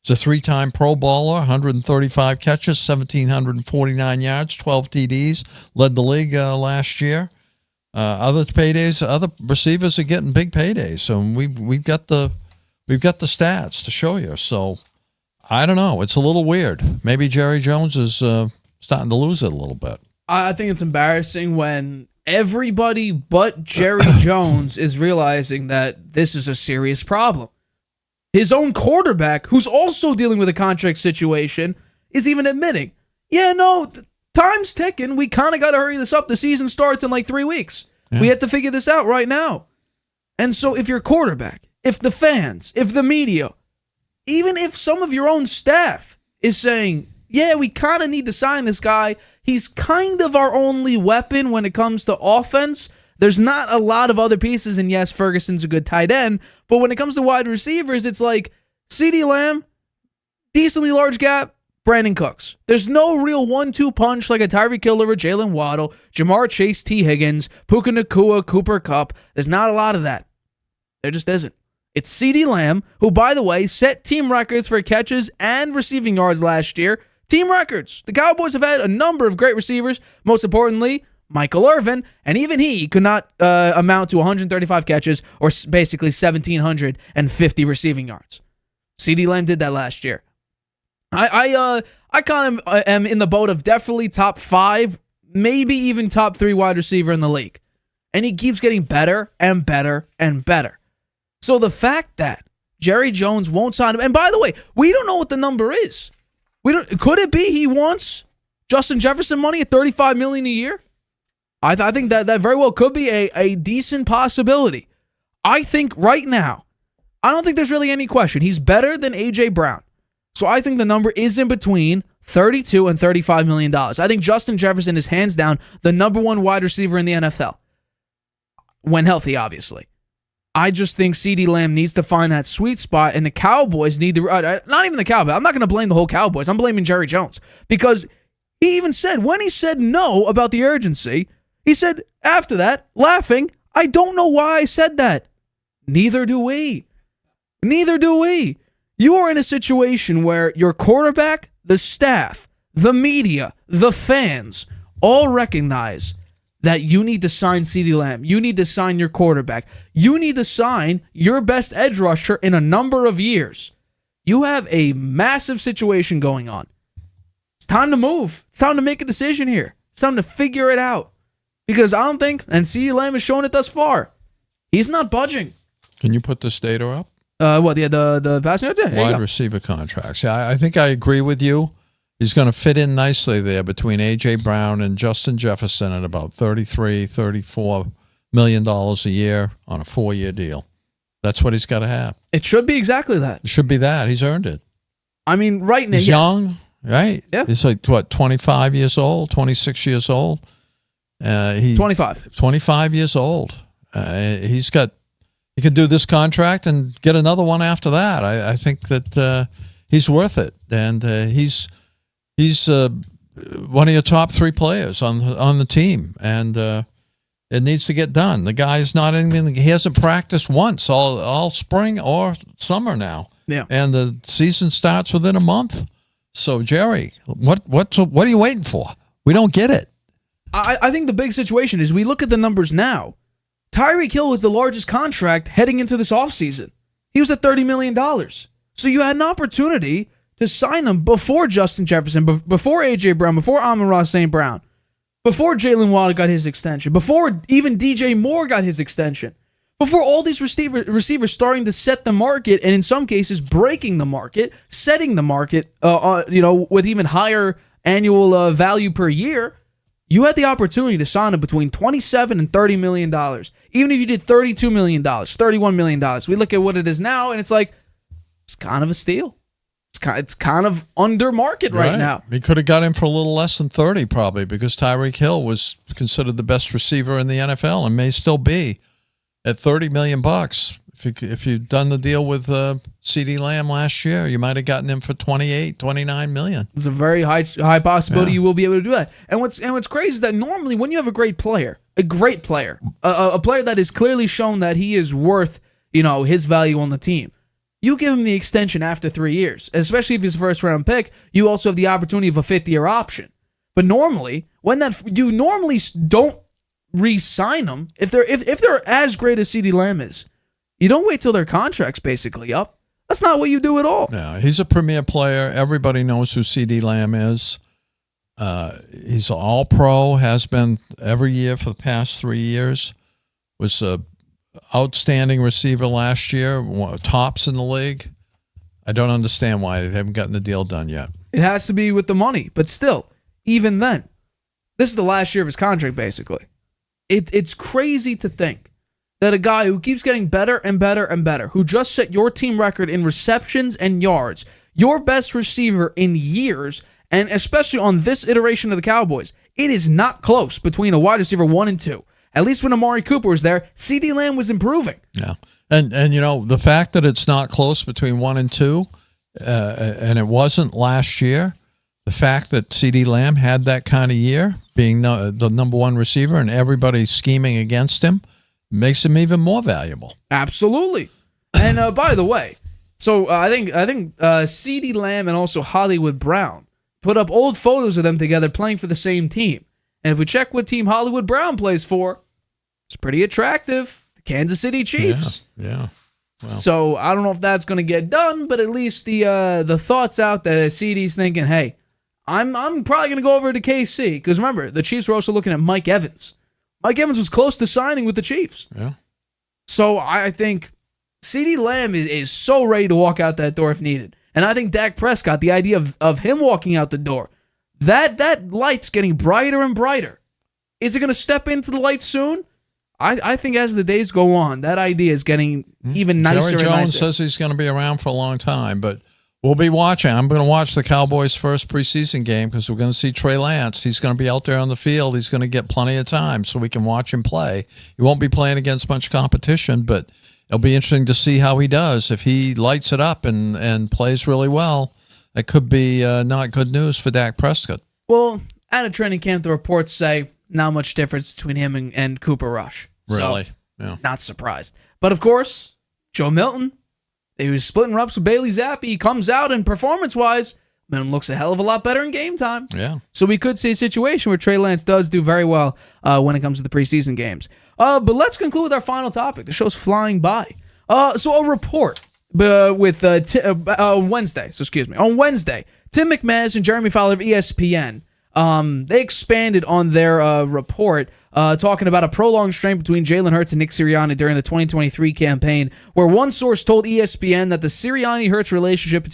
He's a 3-time Pro Bowler, 135 catches, 1,749 yards, 12 TDs, led the league last year. Other receivers are getting big paydays, so we've got the stats to show you. So I don't know. It's a little weird. Maybe Jerry Jones is starting to lose it a little bit. I think it's embarrassing when everybody but Jerry Jones is realizing that this is a serious problem. His own quarterback, who's also dealing with a contract situation, is even admitting, time's ticking. We kind of got to hurry this up. The season starts in like 3 weeks. Yeah. We have to figure this out right now. And so if your quarterback, if the fans, if the media, even if some of your own staff is saying, we kind of need to sign this guy, he's kind of our only weapon when it comes to offense. There's not a lot of other pieces, and yes, Ferguson's a good tight end, but when it comes to wide receivers, it's like CeeDee Lamb, decently large gap, Brandon Cooks. There's no real 1-2 punch like a Tyreek Hill or Jalen Waddle, Jamar Chase, T. Higgins, Puka Nacua, Cooper Kupp. There's not a lot of that. There just isn't. It's CeeDee Lamb, who, by the way, set team records for catches and receiving yards last year. Team records. The Cowboys have had a number of great receivers, most importantly, Michael Irvin, and even he could not amount to 135 catches or basically 1,750 receiving yards. CeeDee Lamb did that last year. I kind of am in the boat of definitely top 5, maybe even top 3 wide receiver in the league. And he keeps getting better and better and better. So the fact that Jerry Jones won't sign him, and by the way, we don't know what the number is. Could it be he wants Justin Jefferson money at $35 million a year? I think that very well could be a decent possibility. I think right now, I don't think there's really any question. He's better than A.J. Brown. So I think the number is in between $32 and $35 million. I think Justin Jefferson is hands down the number 1 wide receiver in the NFL. When healthy, obviously. I just think CeeDee Lamb needs to find that sweet spot, and the Cowboys need to... not even the Cowboys. I'm not going to blame the whole Cowboys. I'm blaming Jerry Jones. Because he even said, when he said no about the urgency... He said, after that, laughing, I don't know why I said that. Neither do we. Neither do we. You are in a situation where your quarterback, the staff, the media, the fans all recognize that you need to sign CeeDee Lamb. You need to sign your quarterback. You need to sign your best edge rusher in a number of years. You have a massive situation going on. It's time to move. It's time to make a decision here. It's time to figure it out. Because I don't think, and CeeDee Lamb has shown it thus far, he's not budging. Can you put this data up? The passing yards? Yeah, wide receiver contracts. Yeah, I think I agree with you. He's going to fit in nicely there between A.J. Brown and Justin Jefferson at about $33, $34 million a year on a 4-year deal. That's what he's got to have. It should be exactly that. It should be that. He's earned it. I mean, right now, he's young, right? Yeah. He's like, 25 years old, 26 years old? 25. 25 years old. He can do this contract and get another one after that. I think that he's worth it. And he's one of your top 3 players on the team. And it needs to get done. The guy's not even, he hasn't practiced once all spring or summer now. Yeah. And the season starts within a month. So, Jerry, what are you waiting for? We don't get it. I think the big situation is we look at the numbers now. Tyreek Hill was the largest contract heading into this offseason. He was at $30 million. So you had an opportunity to sign him before Justin Jefferson, before A.J. Brown, before Amon-Ra St. Brown, before Jalen Waddle got his extension, before even DJ Moore got his extension, before all these receivers starting to set the market and in some cases breaking the market, setting the market, with even higher annual value per year. You had the opportunity to sign him between $27 and $30 million. Even if you did $32 million, $31 million. We look at what it is now, and it's like, it's kind of a steal. It's kind of under market right now. He could have got him for a little less than 30 probably because Tyreek Hill was considered the best receiver in the NFL and may still be at $30 million. If you'd done the deal with CeeDee Lamb last year, you might have gotten him for $29 million. It's a very high possibility you will be able to do that. And what's crazy is that normally when you have a great player, a player that has clearly shown that he is worth, his value on the team, you give him the extension after 3 years, especially if he's a first-round pick. You also have the opportunity of a 5th-year option. But normally, you normally don't re-sign them if they're as great as CeeDee Lamb is. You don't wait till their contract's basically up. That's not what you do at all. Yeah, he's a premier player. Everybody knows who CeeDee Lamb is. He's an all-pro, has been every year for the past 3 years. Was an outstanding receiver last year, tops in the league. I don't understand why they haven't gotten the deal done yet. It has to be with the money, but still, even then, this is the last year of his contract, basically. It's crazy to think that a guy who keeps getting better and better and better, who just set your team record in receptions and yards, your best receiver in years, and especially on this iteration of the Cowboys, it is not close between a wide receiver 1 and 2. At least when Amari Cooper was there, CeeDee Lamb was improving. Yeah. And the fact that it's not close between 1 and 2, and it wasn't last year, the fact that CeeDee Lamb had that kind of year, being the number 1 receiver and everybody scheming against him, makes him even more valuable. Absolutely. And by the way, so I think CeeDee Lamb and also Hollywood Brown put up old photos of them together playing for the same team. And if we check what team Hollywood Brown plays for, it's pretty attractive. The Kansas City Chiefs. Yeah. Well. So I don't know if that's going to get done, but at least the thought's out that CeeDee's thinking, hey, I'm probably going to go over to KC. Because remember, the Chiefs were also looking at Mike Evans. Mike Evans was close to signing with the Chiefs. Yeah. So I think CeeDee Lamb is so ready to walk out that door if needed. And I think Dak Prescott, the idea of him walking out the door, that light's getting brighter and brighter. Is it going to step into the light soon? I think as the days go on, that idea is getting even nicer. Jerry Jones says he's going to be around for a long time, but we'll be watching. I'm going to watch the Cowboys' first preseason game because we're going to see Trey Lance. He's going to be out there on the field. He's going to get plenty of time so we can watch him play. He won't be playing against much competition, but it'll be interesting to see how he does. If he lights it up and plays really well, that could be not good news for Dak Prescott. Well, at a training camp, the reports say not much difference between him and Cooper Rush. Really? So, yeah. Not surprised. But of course, Joe Milton, he was splitting reps with Bailey Zppe. He comes out and performance-wise Milton looks a hell of a lot better in game time. Yeah. So we could see a situation where Trey Lance does do very well when it comes to the preseason games. But let's conclude with our final topic. The show's flying by. So a report with Wednesday. So excuse me. On Wednesday, Tim McManus and Jeremy Fowler of ESPN, they expanded on their report, talking about a prolonged strain between Jalen Hurts and Nick Sirianni during the 2023 campaign, where one source told ESPN that the Sirianni-Hurts relationship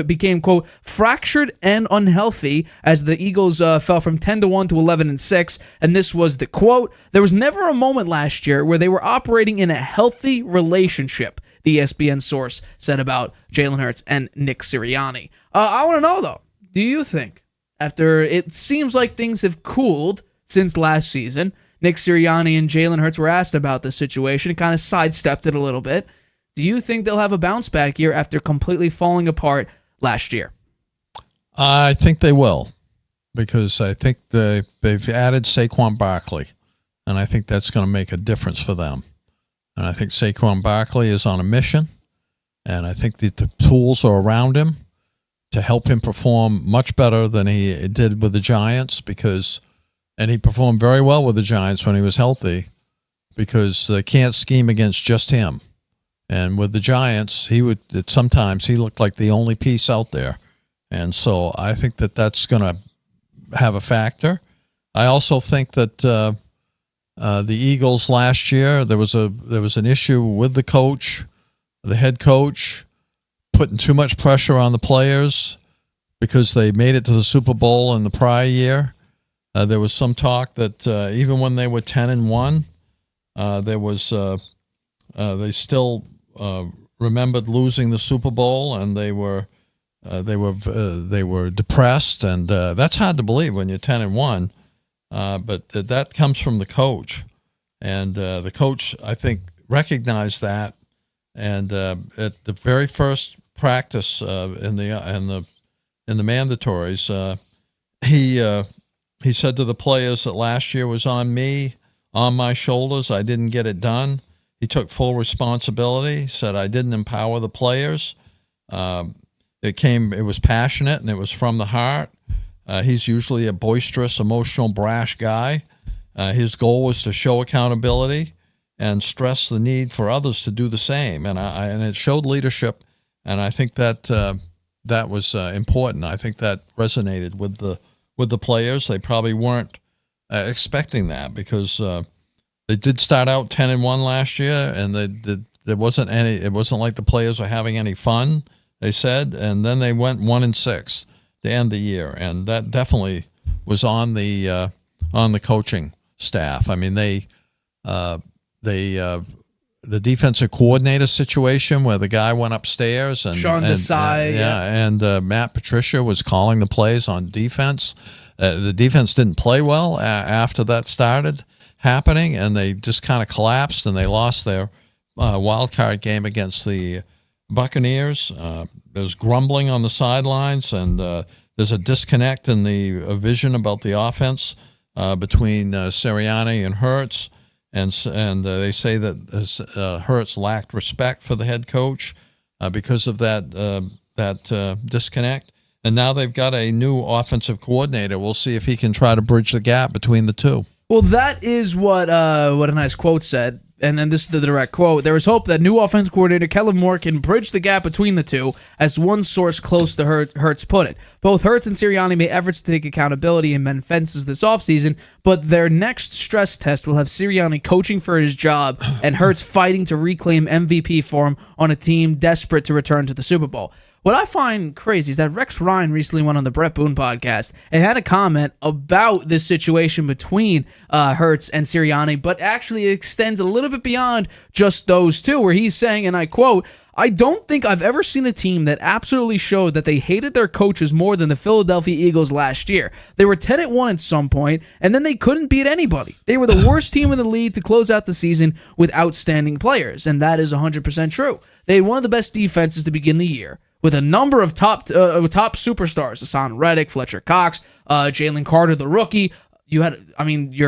became, quote, fractured and unhealthy as the Eagles fell from 10-1 to 11-6, and this was the quote, there was never a moment last year where they were operating in a healthy relationship, the ESPN source said about Jalen Hurts and Nick Sirianni. I want to know, though, do you think, after it seems like things have cooled since last season, Nick Sirianni and Jalen Hurts were asked about the situation and kind of sidestepped it a little bit. Do you think they'll have a bounce back year after completely falling apart last year? I think they will, because I think they've added Saquon Barkley, and I think that's going to make a difference for them. And I think Saquon Barkley is on a mission, and I think that the tools are around him to help him perform much better than he did with the Giants, and he performed very well with the Giants when he was healthy, because they can't scheme against just him. And with the Giants, sometimes he looked like the only piece out there. And so I think that that's going to have a factor. I also think that the Eagles last year, there was an issue with the coach, the head coach, putting too much pressure on the players because they made it to the Super Bowl in the prior year. There was some talk that even when they were 10-1, they still remembered losing the Super Bowl, and they were depressed, and that's hard to believe when you're 10-1. But that comes from the coach, and the coach, I think, recognized that. And at the very first practice in the mandatories, he said to the players that last year was on me, on my shoulders. I didn't get it done. He took full responsibility. He said I didn't empower the players. It was passionate and it was from the heart. He's usually a boisterous, emotional, brash guy. His goal was to show accountability and stress the need for others to do the same. And it showed leadership. And I think that was important. I think that resonated with the players. They probably weren't expecting that, because they did start out 10-1 last year, and it wasn't like the players were having any fun, they said, and then they went 1-6 to end the year, and that definitely was on the coaching staff. I mean, the defensive coordinator situation where the guy went upstairs and Sean Desai, and Matt Patricia was calling the plays on defense. The defense didn't play well after that started happening, and they just kind of collapsed, and they lost their wild card game against the Buccaneers. There's grumbling on the sidelines, and there's a disconnect in the vision about the offense between Sirianni and Hurts. And they say that Hurts lacked respect for the head coach because of that disconnect. And now they've got a new offensive coordinator. We'll see if he can try to bridge the gap between the two. Well, that is what a nice quote said. And then this is the direct quote. There is hope that new offensive coordinator Kellen Moore can bridge the gap between the two, as one source close to Hurts put it. Both Hurts and Sirianni made efforts to take accountability and mend fences this offseason, but their next stress test will have Sirianni coaching for his job and Hurts fighting to reclaim MVP form on a team desperate to return to the Super Bowl. What I find crazy is that Rex Ryan recently went on the Brett Boone podcast and had a comment about this situation between Hurts and Sirianni, but actually extends a little bit beyond just those two, where he's saying, and I quote, "I don't think I've ever seen a team that absolutely showed that they hated their coaches more than the Philadelphia Eagles last year. They were 10-1 at some point, and then they couldn't beat anybody. They were the worst team in the league to close out the season with outstanding players," and that is 100% true. They had one of the best defenses to begin the year, with a number of top superstars: Hassan Reddick, Fletcher Cox, Jalen Carter, the rookie. Your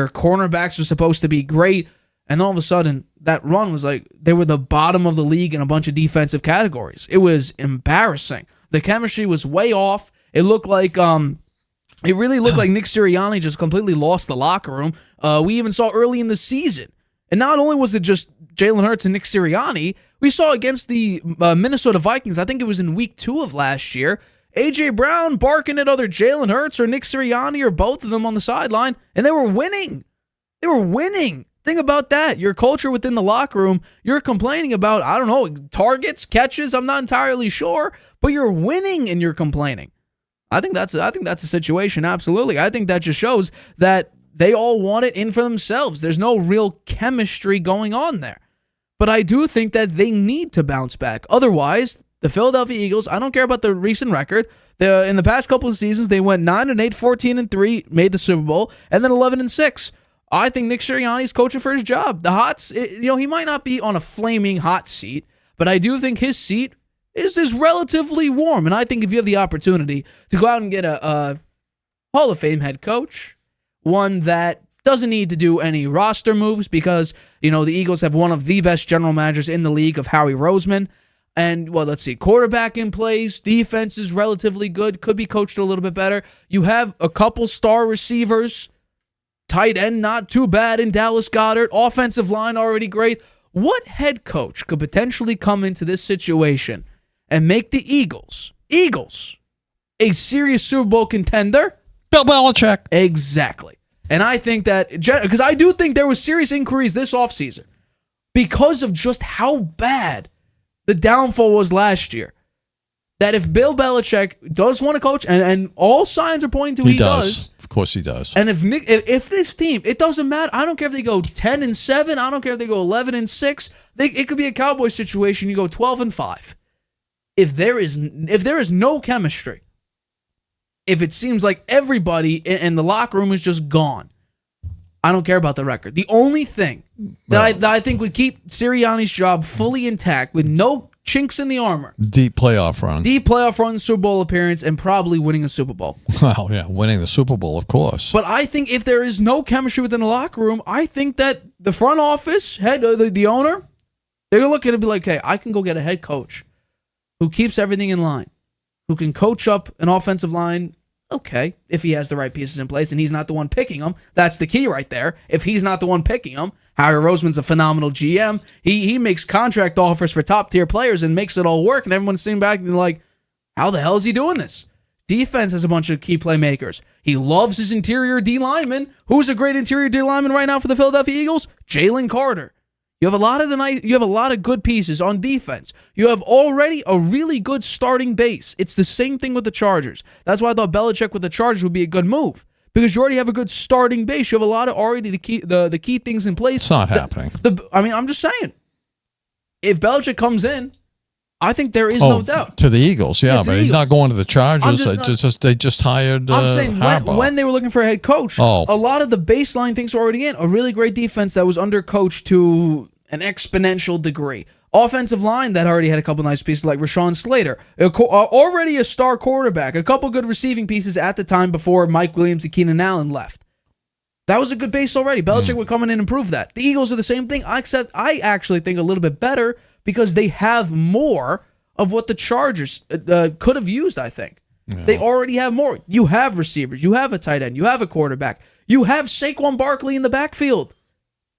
cornerbacks were supposed to be great, and then all of a sudden, that run was like they were the bottom of the league in a bunch of defensive categories. It was embarrassing. The chemistry was way off, It looked like it really looked like Nick Sirianni just completely lost the locker room. We even saw early in the season. And not only was it just Jalen Hurts and Nick Sirianni, we saw against the Minnesota Vikings, I think it was in week 2 of last year, A.J. Brown barking at either Jalen Hurts or Nick Sirianni or both of them on the sideline, and they were winning. They were winning. Think about that. Your culture within the locker room, you're complaining about, I don't know, targets, catches, I'm not entirely sure, but you're winning and you're complaining. I think that's a situation, absolutely. I think that just shows that they all want it in for themselves. There's no real chemistry going on there. But I do think that they need to bounce back. Otherwise, the Philadelphia Eagles, I don't care about the recent record. In the past couple of seasons, they went 9-8, 14-3, made the Super Bowl, and then 11-6. I think Nick Sirianni's coaching for his job. He might not be on a flaming hot seat, but I do think his seat is relatively warm. And I think if you have the opportunity to go out and get a Hall of Fame head coach, one that doesn't need to do any roster moves because, the Eagles have one of the best general managers in the league of Howie Roseman. And, let's see, quarterback in place, defense is relatively good, could be coached a little bit better. You have a couple star receivers, tight end not too bad in Dallas Goedert, offensive line already great. What head coach could potentially come into this situation and make the Eagles, a serious Super Bowl contender? Bill Belichick. Exactly. And I think that, because I do think there was serious inquiries this offseason because of just how bad the downfall was last year. That if Bill Belichick does want to coach, and all signs are pointing to he does. Of course he does. And if this team, it doesn't matter. I don't care if they go 10-7. I don't care if they go 11-6. It could be a Cowboys situation. You go 12-5. If there is no chemistry, if it seems like everybody in the locker room is just gone, I don't care about the record. The only thing that I think would keep Sirianni's job fully intact with no chinks in the armor. Deep playoff run, Super Bowl appearance, and probably winning a Super Bowl. Well, yeah, winning the Super Bowl, of course. But I think if there is no chemistry within the locker room, I think that the front office, the owner, they're going to look at it and be like, hey, I can go get a head coach who keeps everything in line, who can coach up an offensive line, okay, if he has the right pieces in place and he's not the one picking them. That's the key right there. If he's not the one picking them, Howie Roseman's a phenomenal GM. He makes contract offers for top-tier players and makes it all work, and everyone's sitting back and like, how the hell is he doing this? Defense has a bunch of key playmakers. He loves his interior D lineman. Who's a great interior D lineman right now for the Philadelphia Eagles? Jalen Carter. You have a lot of good pieces on defense. You have already a really good starting base. It's the same thing with the Chargers. That's why I thought Belichick with the Chargers would be a good move. Because you already have a good starting base. You have a lot of already the key things in place. It's not happening. I'm just saying. If Belichick comes in, I think there is no doubt. To the Eagles, but he's not going to the Chargers. They just hired I'm saying Harbaugh. when they were looking for a head coach, a lot of the baseline things were already in. A really great defense that was undercoached to an exponential degree. Offensive line that already had a couple nice pieces like Rashawn Slater. Already a star quarterback. A couple good receiving pieces at the time before Mike Williams and Keenan Allen left. That was a good base already. Belichick would come in and improve that. The Eagles are the same thing, except I actually think a little bit better because they have more of what the Chargers could have used, I think. Yeah. They already have more. You have receivers. You have a tight end. You have a quarterback. You have Saquon Barkley in the backfield.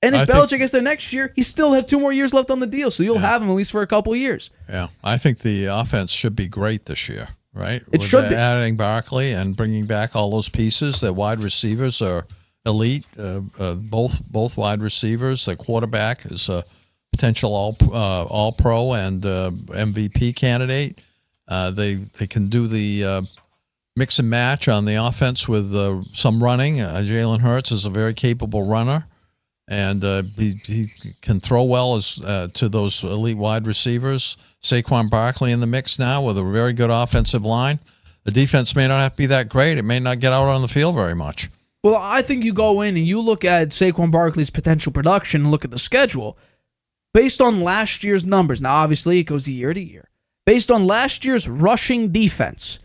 And if Belichick gets there next year, he still have 2 more years left on the deal, so you'll have him at least for a couple of years. Yeah, I think the offense should be great this year, right? Should be. Adding Barkley and bringing back all those pieces. The wide receivers are elite, both wide receivers. The quarterback is a potential all-pro and MVP candidate. They can do the mix and match on the offense with some running. Jalen Hurts is a very capable runner. And he can throw well to those elite wide receivers. Saquon Barkley in the mix now with a very good offensive line. The defense may not have to be that great. It may not get out on the field very much. Well, I think you go in and you look at Saquon Barkley's potential production and look at the schedule. Based on last year's numbers, now obviously it goes year to year. Based on last year's rushing defense,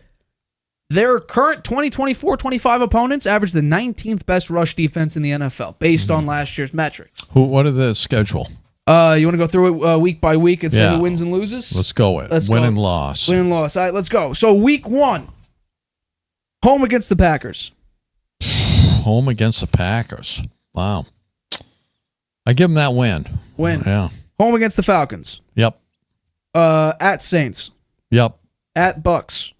their current 2024-25 opponents average the 19th best rush defense in the NFL, based on last year's metrics. What are the schedule? You want to go through it week by week and see who wins and loses? Let's go. Win and loss. Win and loss. All right, let's go. So week 1, Home against the Packers. Home against the Packers. Wow. I give them that win. Yeah. Home against the Falcons. Yep. At Saints. Yep. At Bucks.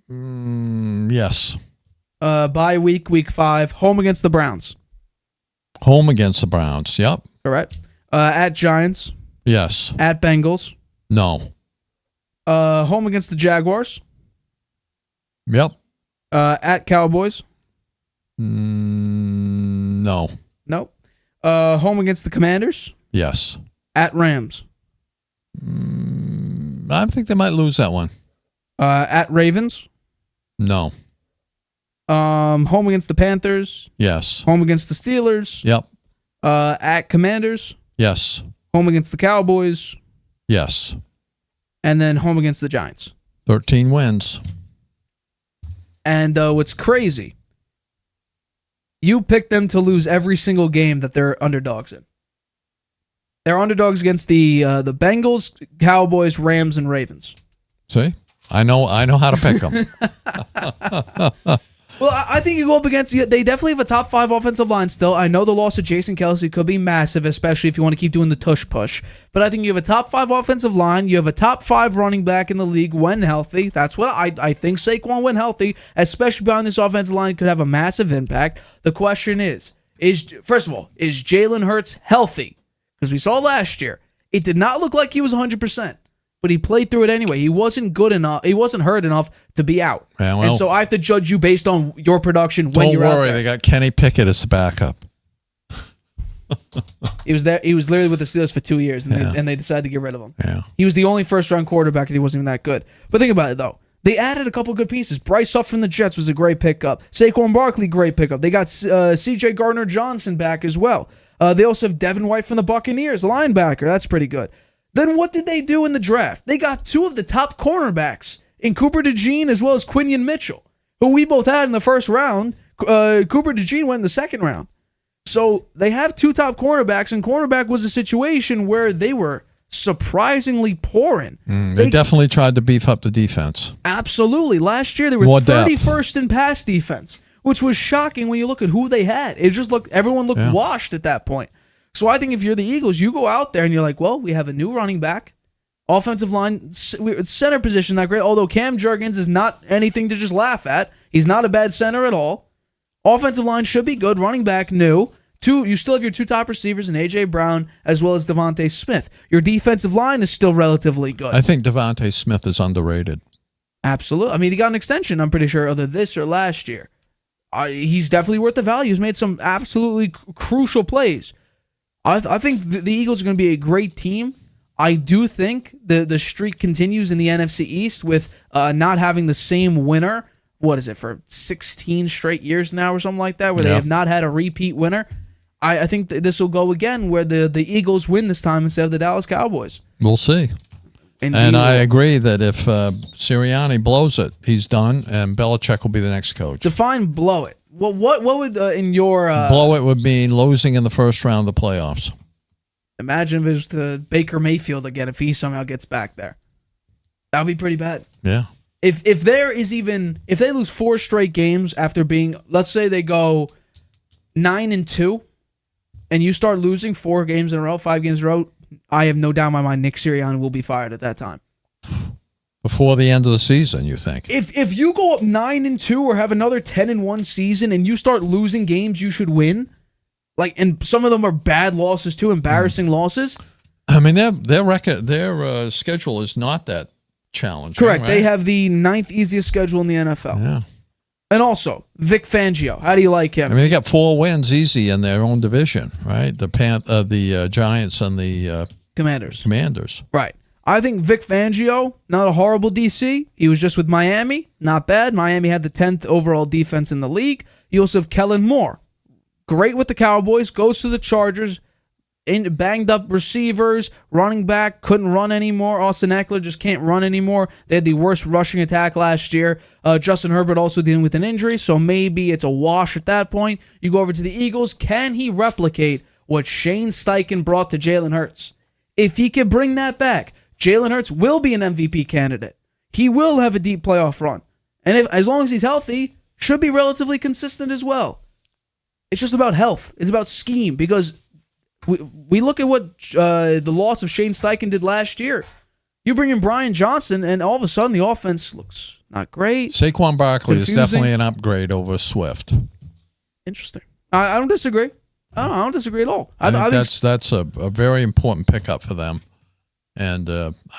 Yes. Bye week 5. Home against the Browns. Home against the Browns. Yep. Correct. At Giants. Yes. At Bengals. No. Home against the Jaguars. Yep. At Cowboys. No. Nope. Home against the Commanders. Yes. At Rams. I think they might lose that one. At Ravens. No. Home against the Panthers. Yes. Home against the Steelers. Yep. At Commanders. Yes. Home against the Cowboys. Yes. And then home against the Giants. 13 wins. And what's crazy, you picked them to lose every single game that they're underdogs in. They're underdogs against the Bengals, Cowboys, Rams, and Ravens. See? I know how to pick them. Well, I think you go up against... They definitely have a top 5 offensive line still. I know the loss of Jason Kelce could be massive, especially if you want to keep doing the tush push. But I think you have a top 5 offensive line. You have a top 5 running back in the league when healthy. That's what I think Saquon when healthy, especially behind this offensive line, could have a massive impact. The question is first of all, is Jalen Hurts healthy? Because we saw last year, it did not look like he was 100%. But he played through it anyway. He wasn't good enough. He wasn't hurt enough to be out. Yeah, well, and so I have to judge you based on your production when you're out there. Don't worry, they got Kenny Pickett as the backup. He was there. He was literally with the Steelers for 2 years, and they decided to get rid of him. Yeah. He was the only first-round quarterback, and he wasn't even that good. But think about it, though. They added a couple good pieces. Bryce Huff from the Jets was a great pickup. Saquon Barkley, great pickup. They got C.J. Gardner-Johnson back as well. They also have Devin White from the Buccaneers, a linebacker. That's pretty good. Then what did they do in the draft? They got 2 of the top cornerbacks in Cooper DeJean as well as Quinion Mitchell, who we both had in the first round. Cooper DeJean went in the second round. So they have 2 top cornerbacks, and cornerback was a situation where they were surprising poor in. They definitely tried to beef up the defense. Absolutely. Last year they were 31st in pass defense, which was shocking when you look at who they had. It just everyone looked washed at that point. So I think if you're the Eagles, you go out there and you're like, well, we have a new running back. Offensive line, center position, not great. Although Cam Jurgens is not anything to just laugh at. He's not a bad center at all. Offensive line should be good. Running back, new. 2, you still have your 2 top receivers in A.J. Brown as well as Devontae Smith. Your defensive line is still relatively good. I think Devontae Smith is underrated. Absolutely. I mean, he got an extension, I'm pretty sure, either this or last year. He's definitely worth the value. He's made some absolutely crucial plays. I think the Eagles are going to be a great team. I do think the streak continues in the NFC East with not having the same winner. What is it, for 16 straight years now or something like that, where they have not had a repeat winner? I think this will go again where the Eagles win this time instead of the Dallas Cowboys. We'll see. And I agree that if Sirianni blows it, he's done, and Belichick will be the next coach. Define blow it. Well, what would in your blow it would mean losing in the first round of the playoffs? Imagine if it was the Baker Mayfield again if he somehow gets back there. That would be pretty bad. Yeah. If they lose 4 straight games after being, let's say they go 9-2, and you start losing 4 games in a row, 5 games in a row, I have no doubt in my mind Nick Sirianni will be fired at that time. Before the end of the season, you think? If you go up 9-2 or have another 10-1 season and you start losing games you should win, and some of them are bad losses too, embarrassing losses. I mean, their record, their schedule is not that challenging. Correct. Right? They have the 9th easiest schedule in the NFL. Yeah. And also, Vic Fangio. How do you like him? I mean, they got 4 wins easy in their own division, right? The Giants and the Commanders. Right. I think Vic Fangio, not a horrible DC. He was just with Miami. Not bad. Miami had the 10th overall defense in the league. You also have Kellen Moore. Great with the Cowboys. Goes to the Chargers. Banged up receivers. Running back. Couldn't run anymore. Austin Eckler just can't run anymore. They had the worst rushing attack last year. Justin Herbert also dealing with an injury, so maybe it's a wash at that point. You go over to the Eagles. Can he replicate what Shane Steichen brought to Jalen Hurts? If he can bring that back, Jalen Hurts will be an MVP candidate. He will have a deep playoff run. And as long as he's healthy, should be relatively consistent as well. It's just about health. It's about scheme, because we look at what the loss of Shane Steichen did last year. You bring in Brian Johnson, and all of a sudden the offense looks not great. Saquon Barkley confusing. is definitely an upgrade over Swift. Interesting. I don't disagree. I don't disagree at all. I think that's a very important pickup for them. And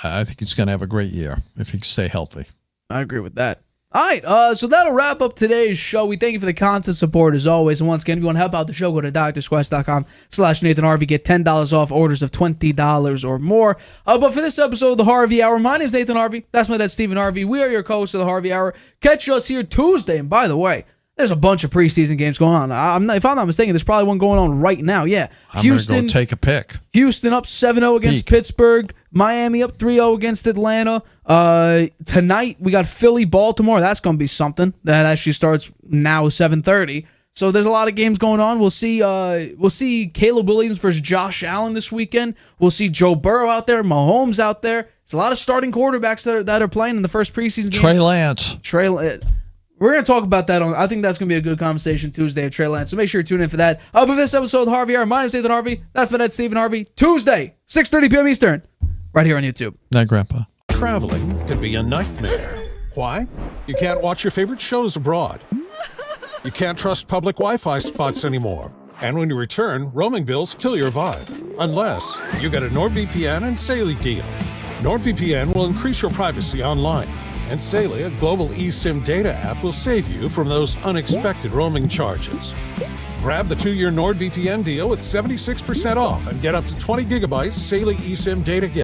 I think he's going to have a great year if he can stay healthy. I agree with that. All right, so that'll wrap up today's show. We thank you for the constant support as always. And once again, if you want to help out the show, go to DrQuest.com/Nathan Harvey. Get $10 off orders of $20 or more. But for this episode of the Harvey Hour, my name is Nathan Harvey. That's my dad, Stephen Harvey. We are your co-hosts of the Harvey Hour. Catch us here Tuesday. And by the way, there's a bunch of preseason games going on. If I'm not mistaken, there's probably one going on right now. Yeah. I'm going to go take a pick. Houston up 7-0 against Pittsburgh. Miami up 3-0 against Atlanta. Tonight, we got Philly, Baltimore. That's going to be something. That actually starts now 7:30. So there's a lot of games going on. We'll see Caleb Williams versus Josh Allen this weekend. We'll see Joe Burrow out there, Mahomes out there. It's a lot of starting quarterbacks that are playing in the first preseason game. Trey Lance. We're going to talk about that I think that's going to be a good conversation Tuesday of Trey Lance. So make sure you tune in for that. But for this episode of Harvey Hour, my name is Nathan Harvey. That's my dad, Stephen Harvey. Tuesday, 6:30 p.m. Eastern, right here on YouTube. Night, Grandpa. Traveling can be a nightmare. Why? You can't watch your favorite shows abroad. You can't trust public Wi-Fi spots anymore. And when you return, roaming bills kill your vibe. Unless you get a NordVPN and Saley deal. NordVPN will increase your privacy online. And Saley, a global eSIM data app, will save you from those unexpected roaming charges. Grab the 2-year NordVPN deal with 76% off and get up to 20 gigabytes Saley eSIM data gift.